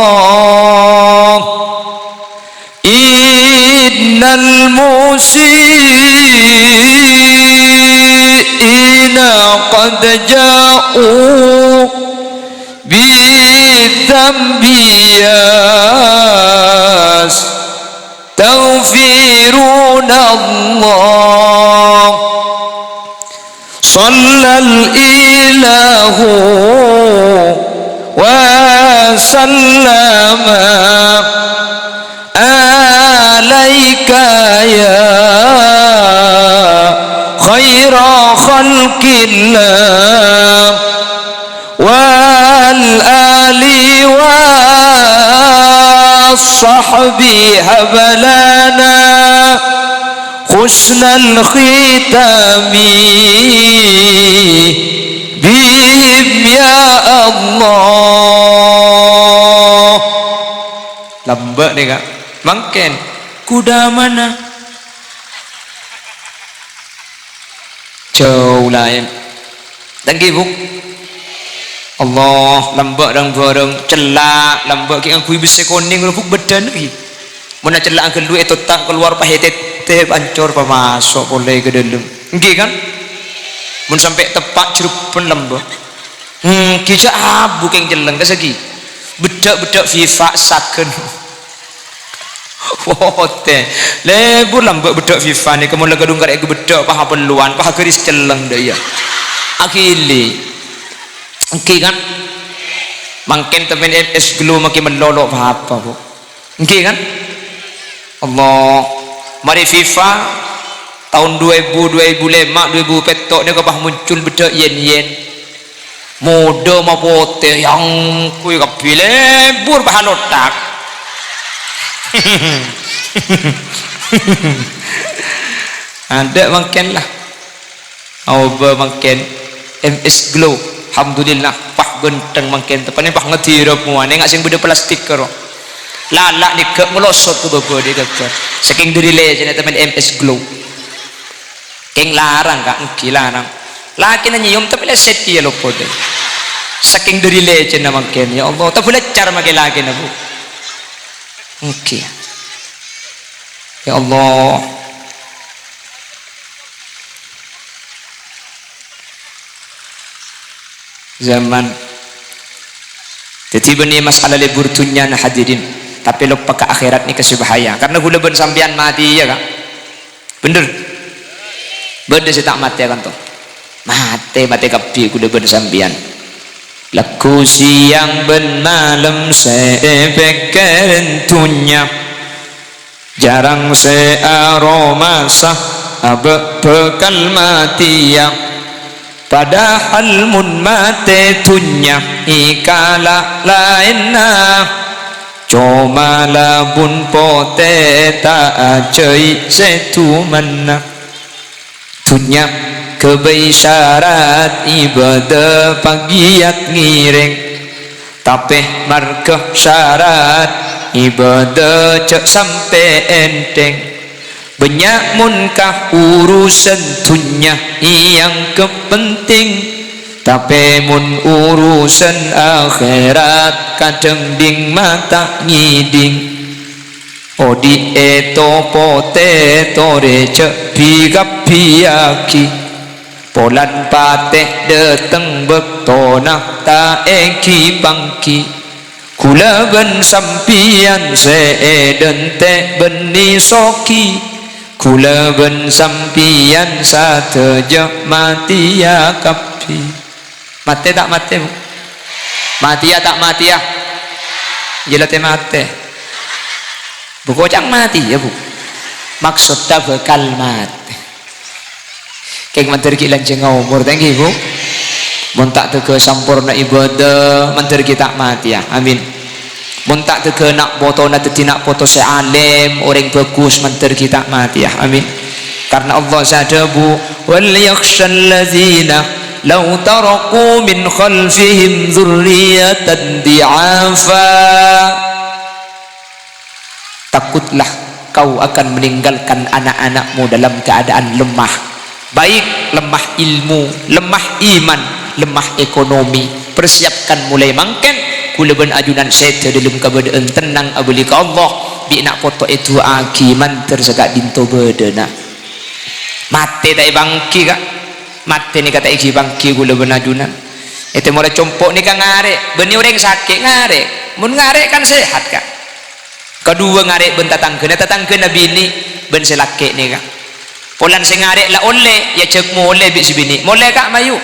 innal musiina qad ja'u bidhambi yastaghfiruna Allah sallal ilahu wa sallama alaika ya khaira khalqillah wal ali wa sahbi habalana husnal khitami bihim ya Allah lambak ni kak mangken kuda mana jauh lain dan gibuk Allah lambak dan bareng celak lambak ki angkui besi koning rupuk bedan lagi mana celak angkel duit tak keluar pahetet pancor pamasok boleh ke dalam nggih kan mun sampai tepat cerupan lambak kijak abu keng jeleng kesegi bedak-bedak FIFA saken wote lebur lambak bedak FIFA ni kemun lega dungkar ego bedak paha peluan paha keris jeleng daya akhili engki kan mangken temen es gelu makin melolok apa bu engki kan Allah mari FIFA tahun 2000 2005 2000 petok ni kapah muncul bedak yen-yen muda mapote yang kui kapile bur bahan otak Ada mungkin lah. Apa mungkin MS Glow. Alhamdulillah pah genteng mungkin tepane pah ngedirep muane ngak sing beda plastik karo. Lalak ni ke ngelosot tu bebo dia kata. Saking dirile jane temen MS Glow. Keng larang kak ngki larang. Laki na nyium tapi leset dia lupa deh. Saking dirile jane mungkin ya Allah tak boleh cara makai lagi na bu. Ngki. Ya Allah. Zaman jadi benih masalah libur dunia na hadirin tapi lupa ke akhirat ni kasih bahaya karena gula ben sambian mati ya kak bener bener sih tak mati kan tuh mati kapi gula ben sambian laku siang ben malam saya pikir dunia jarang saya aroma sah abek bekal mati ya padahal mun mate tunya ikala lainna cuma labun pote tak acai setu mana tunya kebai syarat ibadah pagiat ngireng tapi markah syarat ibadah cek sampai enteng banyak munkah urusan dunia yang kepenting tapi mun urusan akhirat kadang ding mata ngiding odi eto pote tore cek bigap biaki polan pateh deteng bektona ta eki bangki kula ben sampian seeden te beni soki kula ben sampian sateja mati ya kapi mati tak mati bu mati ya tak mati ya jelate mati bu kocang mati ya bu maksudnya bekal mati kayak menteri kilan jengau umur thank bu muntak teke sampurna ibadah menteri kita mati ya amin muntak teke nak foto nak nak foto sealim orang bagus menteri kita mati ya amin karena Allah sadabu wal yakhshal ladzina law taraku min khalfihim dzurriyyatan di'afa takutlah kau akan meninggalkan anak-anakmu dalam keadaan lemah baik lemah ilmu lemah iman lemah ekonomi persiapkan mulai mangken kula ben ajunan sete dalam keadaan tenang abuli ka Allah bi nak foto itu aki manter segak dinto bedena mate tak bangki kak mate ni kata iki bangki kula ben ajunan itu mulai compok ni kan ngarek beni orang sakit ngarek mun ngarek kan sehat kak kedua ngarek ben tatangkeun bini ben selake ni kak polan sing ngarek lah oleh ya cek moleh bi si bini moleh kak mayu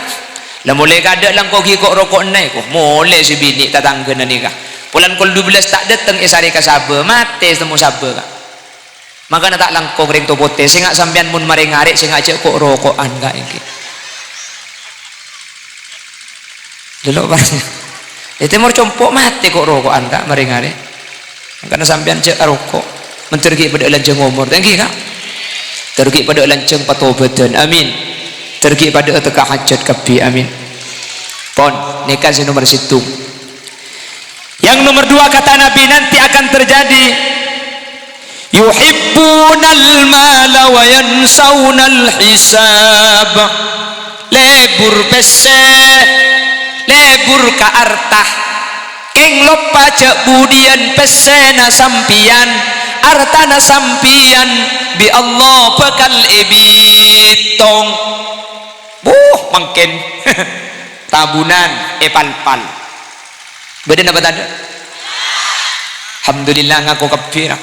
lah mulai kada lang kau gikok rokok naik kok mulai si bini tatangga na nikah pulan kol 12 tak datang isari ka sabe mate temu sabe kak maka na tak lang kau ring topote sing ngak sampean mun mari ngarek sing ngajak kok rokokan kak iki delok barnya itu mau compok mate kok rokokan kak mari ngarek karena sampean cek rokok mentergi pada lanjeng umur thank you kak tergi pada lanjeng patobatan amin tergi pada teka hajat kapi amin pon nikah si nomor situ yang nomor 2 kata Nabi nanti akan terjadi yuhibbunal mala wa yansaunal hisab lebur pese lebur ka artah keng lupa cek budian pese na sampian artana sampian bi Allah bakal ebitong mungkin tabunan epal-pal beda apa tanda alhamdulillah ngaku kepira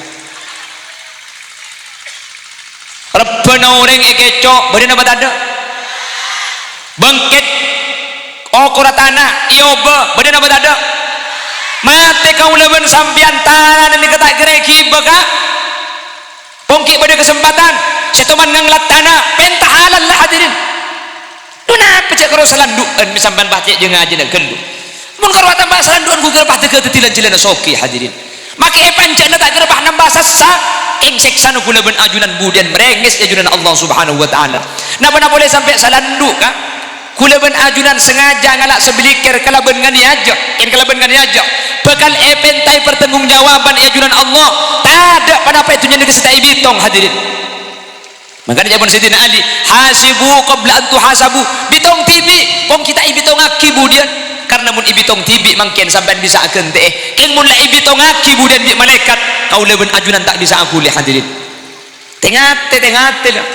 Rabbana orang ekecok beda apa tanda bangkit okuratana ioba beda apa tanda mati kau leban sampian tanah dan diketak gereki baka pungki pada kesempatan setuman nganglat tanah pentah halal lah hadirin kenapa cek karo salanduan misamban batik jeung ngaji nak kendu mun karo tambah salanduan ku keur patih ke tetilan jelena soki hadirin maka pancen tak gerbah nambah sesak ing seksa nu kula ben ajunan budian merenges ajunan Allah Subhanahu wa taala. Napa boleh sampai salanduk ka? Kula ben ajunan sengaja ngalak sebelikir kalaben ngani aja, kalaben ngani aja. Bakal epentai pertanggungjawaban ajunan Allah. Tak ada pada apa itu nyali kesetai bitong hadirin. Makanya jawaban Sayyidina Ali, hasibu qabla an tuhasabu. Bitong tibi, pong kita ibitong aki budian. Karena mun ibitong tibi mangken sampean bisa akeun teh. King mun la ibitong aki budian bi malaikat, kau leben ajunan tak bisa aku lihat hadirin. Tengate lah.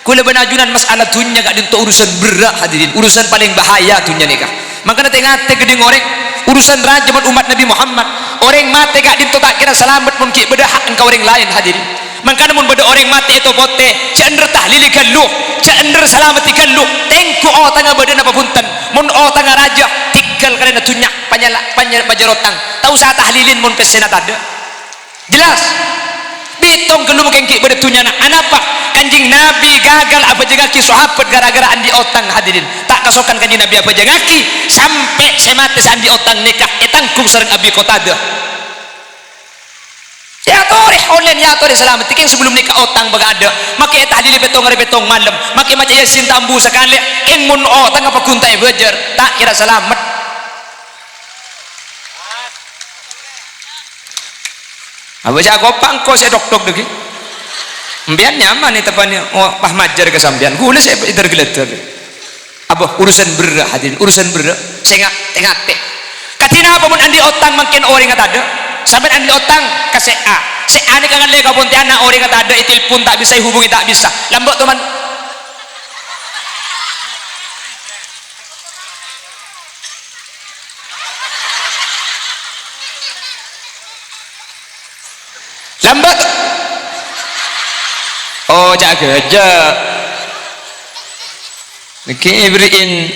Kula ben ajunan masalah dunya gak dinto urusan berat hadirin, urusan paling bahaya dunya nikah. Makanya tengate gede ngorek urusan rajaman umat Nabi Muhammad. Orang mati gak dinto tak kira selamat mun ki beda hak engkau orang lain hadirin. Makanya mun beda orang mati itu pote cender tahlili kallu, cender salamati kallu. Tengku oh tanga beda napa punten. Mun oh tanga raja tinggal karena dunya panyala pajarotang. Tahu sa tahlilin mun pesena tade. Jelas. Bitong kelum kengki beda dunya nak anapa? Kanjing Nabi gagal apa jengaki sahabat gara-gara andi otang hadirin. Tak kasokan kanjing Nabi apa jengaki sampai semate andi otang nikah etangkung sareng Abi Qatadah. Ya tore online ya tore selamat tiking sebelum nikah otang bagada. Maka eta hadili betong malam. Maka macam Yasin tambu sekali ing mun otang apa kuntai bejer tak kira selamat. Apa jago pangko saya dok-dok degi. Mbian nyaman nih tepanya oh pah majar ke sambian gula saya tergeletar apa urusan berat hadirin urusan berat saya nggak teh katina apa pun andi otang makin orang kata ada sampai andi otang ke CA ni kangen lega pun tiana orang kata ada itu pun tak bisa hubungi tak bisa lambok teman lambat oh jaga aja niki beriin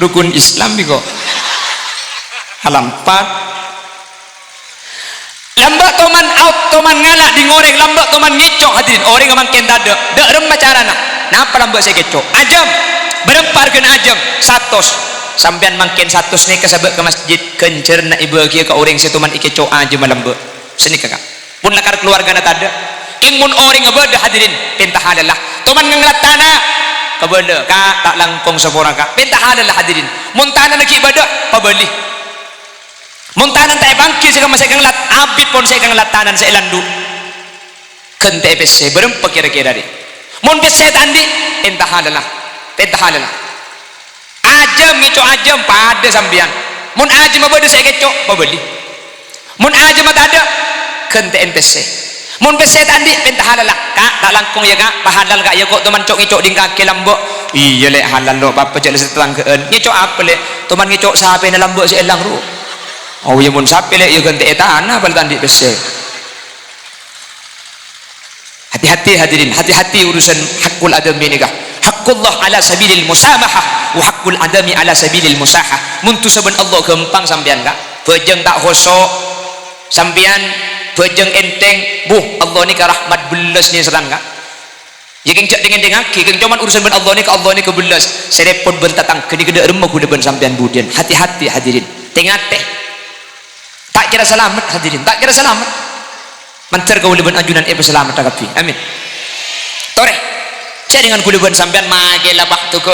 rukun Islam biko halampat lambat toman out toman ngalak di ngoreng lambat toman ngicok hadirin orang ngamang kenda dek rem macarana napa lambat saya kecok ajam berempar kena ajam 100 sampean mangken 100 nih kesabek ke masjid kencer na ibu kia ke orang setuman ikecok aja malambek seni kakak pun lakar keluarga na tada ing mun orang ngebeda hadirin pentah adalah toman ngelat tanah kebeda ka tak langkong sepora ka pentah adalah hadirin mun tanah nak ibadah pabeli mun tanah tak bangki saya masih ngelat abid pun saya ngelat tanah saya landu kente pc berempat kira-kira di mun pc tandi pentah adalah ajam ngico ajam pada sambian mun ajam mabeda saya kecok pabeli mun ajam tak ada kente NPC mun pc tadi pentah halal kak tak langkung ya kak pahalal kak ya kok teman cok ngicok ding kaki lambok iya lek halal lo apa jelas tetanggaan ngicok apa lek teman ngicok sape na lambok si elang ru oh ya mun sape lek ya ganti tanah bal tandi pc hati-hati hadirin hati-hati urusan hakul adami nikah hakullah ala sabilil musamahah wa hakul adami ala sabilil musahah muntu saben Allah gampang sampean kak bejeng tak khosok sampean bejeng enteng Allah ni ke rahmat belas ni serang kak ya keng cak dengan aki keng cuman urusan ben Allah ni ke belas serepot bentatang kini kena remah kuda ben sampean budian hati-hati hadirin tengate tak kira selamat hadirin tak kira selamat mancar kau ben ajunan selamat takapi amin tore cak dengan kuda ben sampean magela waktu ke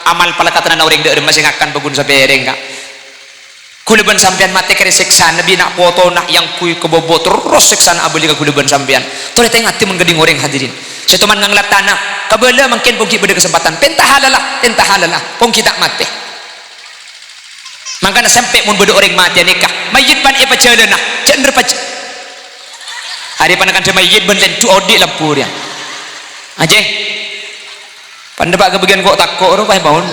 amal palakatan orang dek remah sing akan begun sabereng kak kuleban sampean mati kere seksa nabi nak foto nak yang kui kebobo terus seksa nak abeli ke kuleban sampean tore tengah ti menggeding orang hadirin setuman nganglat tanah kabela mungkin pungki beda kesempatan pentah halalah pungki tak mati makanya sampai mun beda orang mati nikah mayit pan apa jalana cender pac hari panakan sama mayit ben len odi lampu dia aje pandebak kebagian kok takok ro pae baun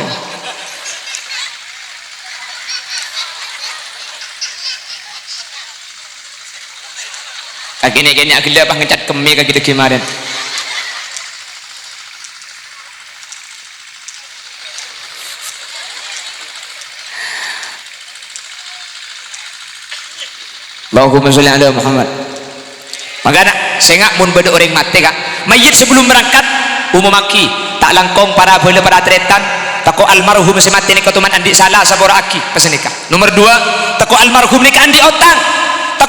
gini agila apa ngecat kemi ke gitu kemarin Allahumma sholli ala Muhammad makanya saya nggak mun beda orang mati kak mayit sebelum berangkat umumaki tak langkong para bola para atretan tako almarhum si mati ni ketuman andi salah sabora aki pesenika nomor 2 tako almarhum ni andi otang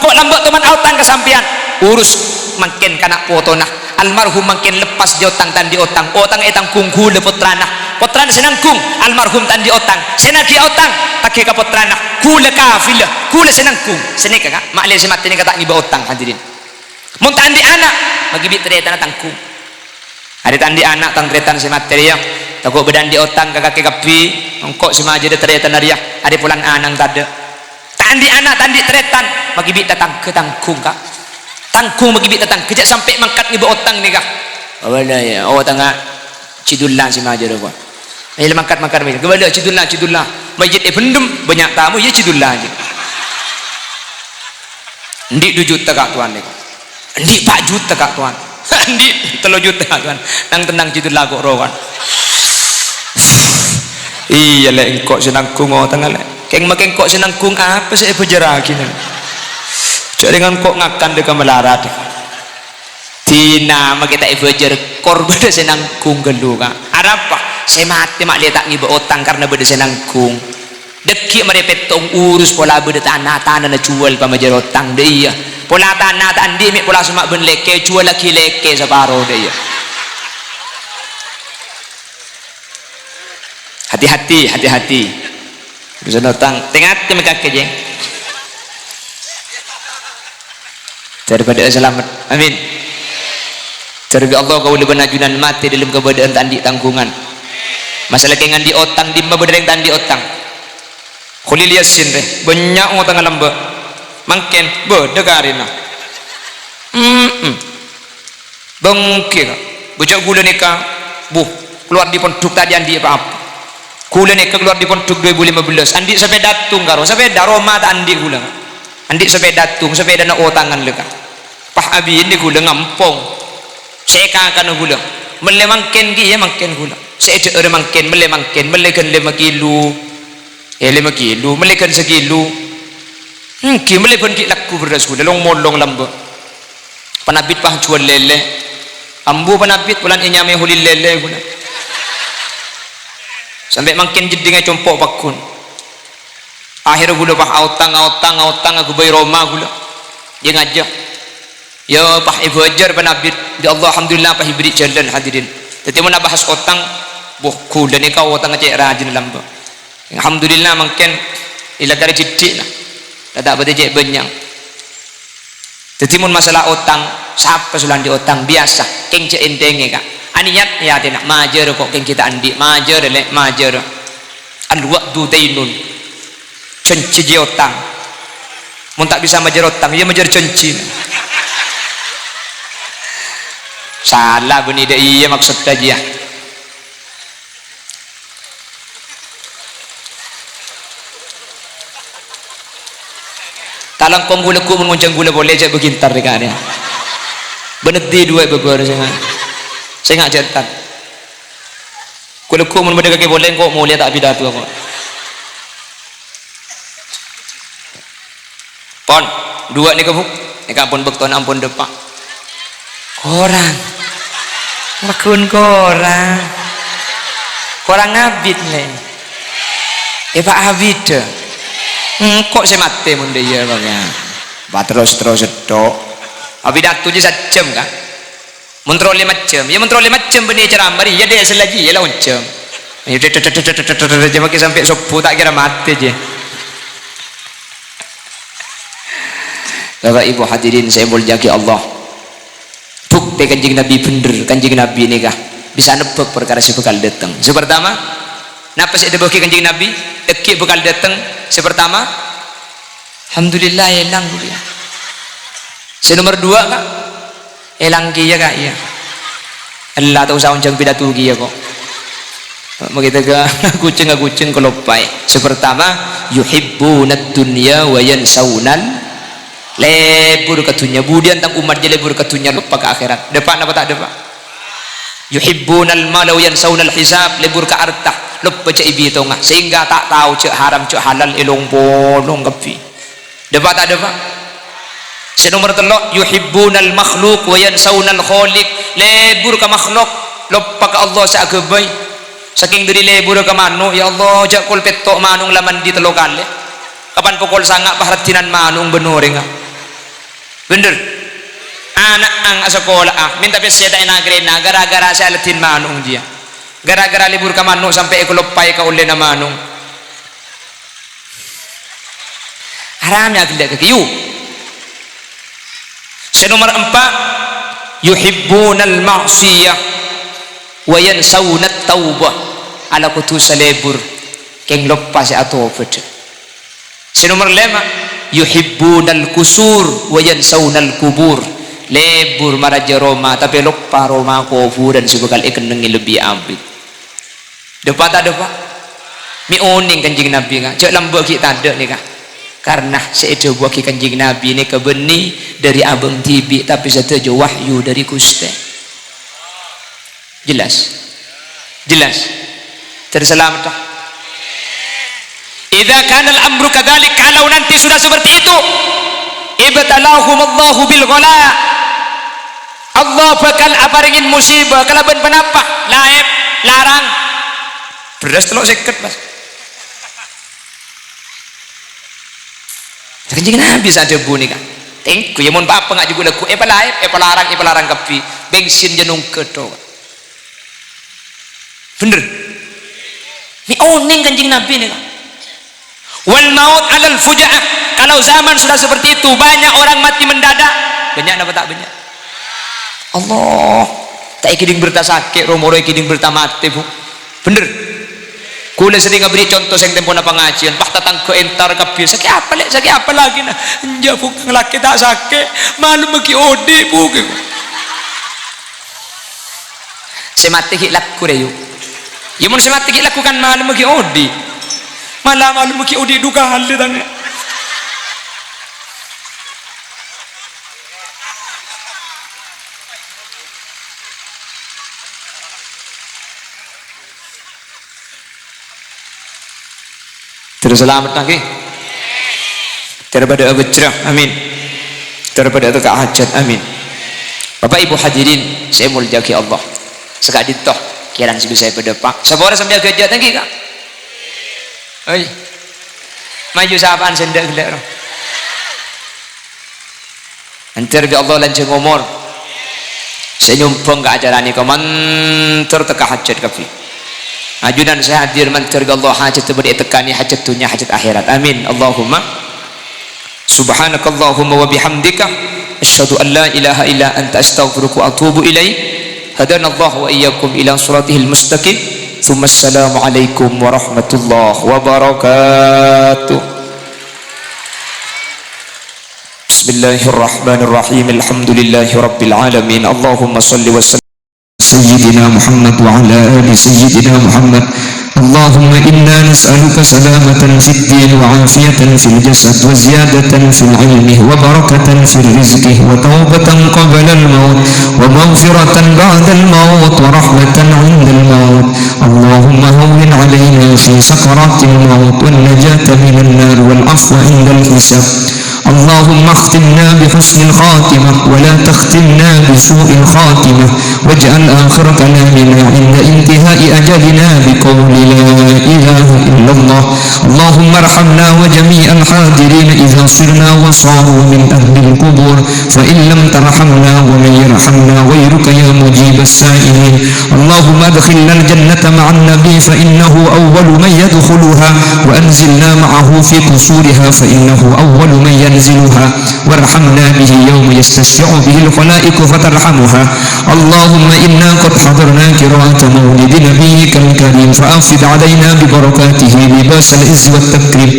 kok lambak teman autang kesampian urus makin kanak foto nah almarhum makin lepas di otang tan di otang etang kungku le putrana senang kung almarhum tan di otang senagi otang pakai ka putrana kule kafil kule senang kung seneka ka makle si mati ni kata ni ba otang hadirin mun tan di anak magibit tereta na tangkung ada tan di anak tang tretan si materi ya takut bedan di otang kakak kapi engkau si maja de tereta naria ada pulang anang tade tan di anak tan di tretan magibit datang ke tangkung ka tangkung magibit datang kejak sampai mangkat ni ba otang ni ka wala ya tanga cidullah si maja de ko ay mangkat ni wala cidullah majid pendem banyak tamu ya cidullah aja ndik 2 juta kak tuan ni ndik 4 juta kak tuan ndik 3 juta tuan nang tenang cidullah kok rowan iya le engkau senangkung tengah le keng makin kok senangkung apa saya berjeraki ni cak dengan kok ngakan dekat melarat tina makita ibajar korban senangkung gelu ka apa saya mati mak lihat tak ngiba otang karena beda senangkung deki merepet tong urus pola beda tanah na jual pamajar otang dia pola tanah tan di mi pola semak ben leke jual lagi leke separo dia hati-hati bisa datang tengah mereka kerja daripada selamat amin dari Allah kau lebih najunan mati dalam keberadaan tandi tanggungan masalah kengan di otang di bebereng tandi otang khulil yasin deh banyak otang lamba mangken berdegarina bangkir bujak gula nikah keluar di pondok tadi andi apa gula ni keluar di pondok 2015 andi sampai datung karo sampai daroma ta andi gula andi sampai datung sampai dana otangan leka pah abi ini gula ngampong seka kan gula mele mangken gi ya mangken gula seede ore mangken mele kan 5 kilo 5 kilo mele kan 1 kilo ki mele pun ki laku beras gula long molong lambo panabit pah jual lele ambu panabit bulan inyame hulil lele gula sampai makin jedingnya compok pakun akhirnya gula pah autang aku bayi Roma gula dia ngajak ya pah ibu ajar penabit di Allah alhamdulillah pah ibri jalan hadirin jadi mana bahas otang buku dan ikau otang ngecek rajin lamba alhamdulillah makin ila dari cidik lah tak berarti cek banyak jadi mun masalah otang siapa sulan di otang biasa keng cek entenge kak aniat ya tidak majer kok keng kita andi majer alwaqtu dainun cenci otang mun tak bisa majer otang ya majer cenci salah beni dah iya maksud tadi ya talang kong gula ku menguncang gula boleh je begintar dekat dia bener di dua beber saya nggak cetak kuliku mun benda kaki boleh kok mau lihat tak pidato aku pon dua ni kebuk ni kampun bekton ampun depak korang makun korang abid le pak abid kok saya mati mun dia bang ba terus sedok abid tu je sajam kan mentroli macam ya mentroli macam benda ceramah ya dia selagi ya lah macam dia makin sampai sopo tak kira mati je Bapak Ibu hadirin saya mulyaki Allah bukti kanjeng Nabi bener kanjeng Nabi ni kah bisa nebak perkara si bekal datang sepertama napa sih debaki kanjeng Nabi teki bekal datang sepertama alhamdulillah elang dia si nomor 2 kak elang kia kak iya Allah tahu saya uncang pidato kia kok begitu ke kucing kelopai sepertama yuhibbunad dunya wa yansaunal lebur ke dunia budian tang umat je lebur ke dunia lupa ke akhirat depan apa tak depan yuhibbunal mala wa yansaunal hisab lebur ke harta lupa cek ibi tongah sehingga tak tahu cek haram cek halal elong bolong kepi depan tak depan senomor 3 yuhibbunal makhluk wa yansaunal khaliq lebur ke makhluk lupa ke Allah seagabai saking dari lebur ke manuk ya Allah jakul petok manung laman di telo kali kapan pukul sangat pahratinan manung benuring Bener. Anak ang sekolah minta peseta inagre na gara-gara sa latin manong dia. Gara-gara libur ka manong sampai ikulopay ka uli na manong. Haramnya tidak kekiyu. Nomor 4, yuhibbunal ma'siyah wa yansawna taubah. Ala kutu salebur keng loppa si atopet. Nomor 5, yuhibbunal kusur wa yansawna kubur. Lebur maraja Roma tapi loppa Roma kuburan sebekal ikan nengi lebih abid. Depan tak depan. Mi oning kanjing Nabi ka. Cek lambok kita ada ni ka. Karena seitu buah kanjing Nabi ini kebeni dari abang tibi tapi setuju wahyu dari Gusti. Jelas. Terselamat tak? Idza kana al-amru kadzalik, kalau nanti sudah seperti itu, ibtalahumullahu bil ghala. Allah bakal aparingin musibah kalaban penapa? Laib, larang. Beras telok seket, Mas. Kanjing Nabi sadar bunika. Tengku ya mon apa ngak juga lagu laib, pelarang kapi. Bensin jenung kedo. Bener. Ni oning kanjing Nabi nih. Wal maut alal fujaah. Kalau zaman sudah seperti itu, banyak orang mati mendadak. Banyak apa tak banyak? Allah. Tak ikiding berta sakit, romoro ikiding berta mati, Bu. Bener. Kula sering beri contoh yang tempo na pengajian, pak tatang ke entar kabir, sakit apa lagi na, jabuk ngelaki tak sakit, malu maki odi bu, semati hilak kureyu, ya mun semati hilak kan malu maki odi, malah malu maki odi duka hal tanya. Terselamat lagi daripada abjrah, amin, daripada itu hajat, amin. Bapak Ibu hadirin saya muljaki Allah sekali toh kiran sebisa saya berdepak sabora sambil kerja lagi kak oi maju sapaan sendak gelak antar bi Allah lanceng umur saya nyumpung ke ajaran ini komentar teka hajat kafi. Ajudan saya hadir mantar Allah hajat beri tekani hajat dunia hajat akhirat, amin. Allahumma subhanakallahumma wa bihamdika asyhadu an la ilaha illa anta astaghfiruka wa atubu ilaik. Hadanallahu wa iyyakum ila siratihil mustaqim. Tsumma assalamu alaikum warahmatullahi wabarakatuh. Bismillahirrahmanirrahim. Alhamdulillahi rabbil alamin. Allahumma salli wa sallim سيدنا محمد وعلى آل سيدنا محمد. اللهم إنا نسألك سلامة في الدين وعافية في الجسد وزيادة في العلم وبركة في الرزق وتوبة قبل الموت ومغفرة بعد الموت ورحمة عند الموت. اللهم هون علينا في سكرات الموت والنجاة من النار والعفو عند الحساب. اللهم اختمنا بحسن الخاتمة ولا تختمنا بسوء الخاتمة واجعل آخر كلامنا عند انتهاء أجلنا بقول لا إله إلا الله. اللهم ارحمنا وجميع الحاضرين إذا صرنا وصاروا من أهل القبور فإن لم ترحمنا ومن يرحمنا غيرك يا مجيب السائلين. اللهم ادخلنا الجنة مع النبي فإنه أول من يدخلها وأنزلنا معه في قصورها فإنه أول من ينزلها وارحمنا به يوم يستشفع به الخلائق فترحمها. اللهم إنا قد حضرنا قراءة مولد نبيك الكريم فأنفذ علينا ببركاته لباس العز والتكريم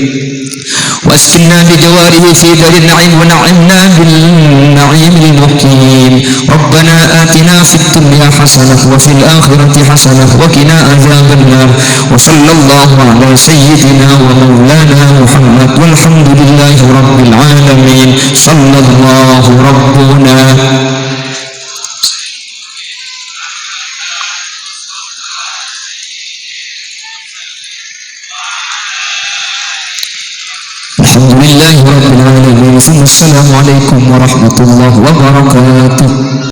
واسكننا بجواره في دار النعيم ونعمنا بالنعيم المقيم. ربنا آتنا في الدنيا حسنة وفي الآخرة حسنة وقنا عذاب النار. وصلى الله على سيدنا ومولانا محمد والحمد لله رب العالمين. صلى الله ربنا Alhamdulillahi rabbil alamin. Assalamualaikum warahmatullahi wabarakatuh.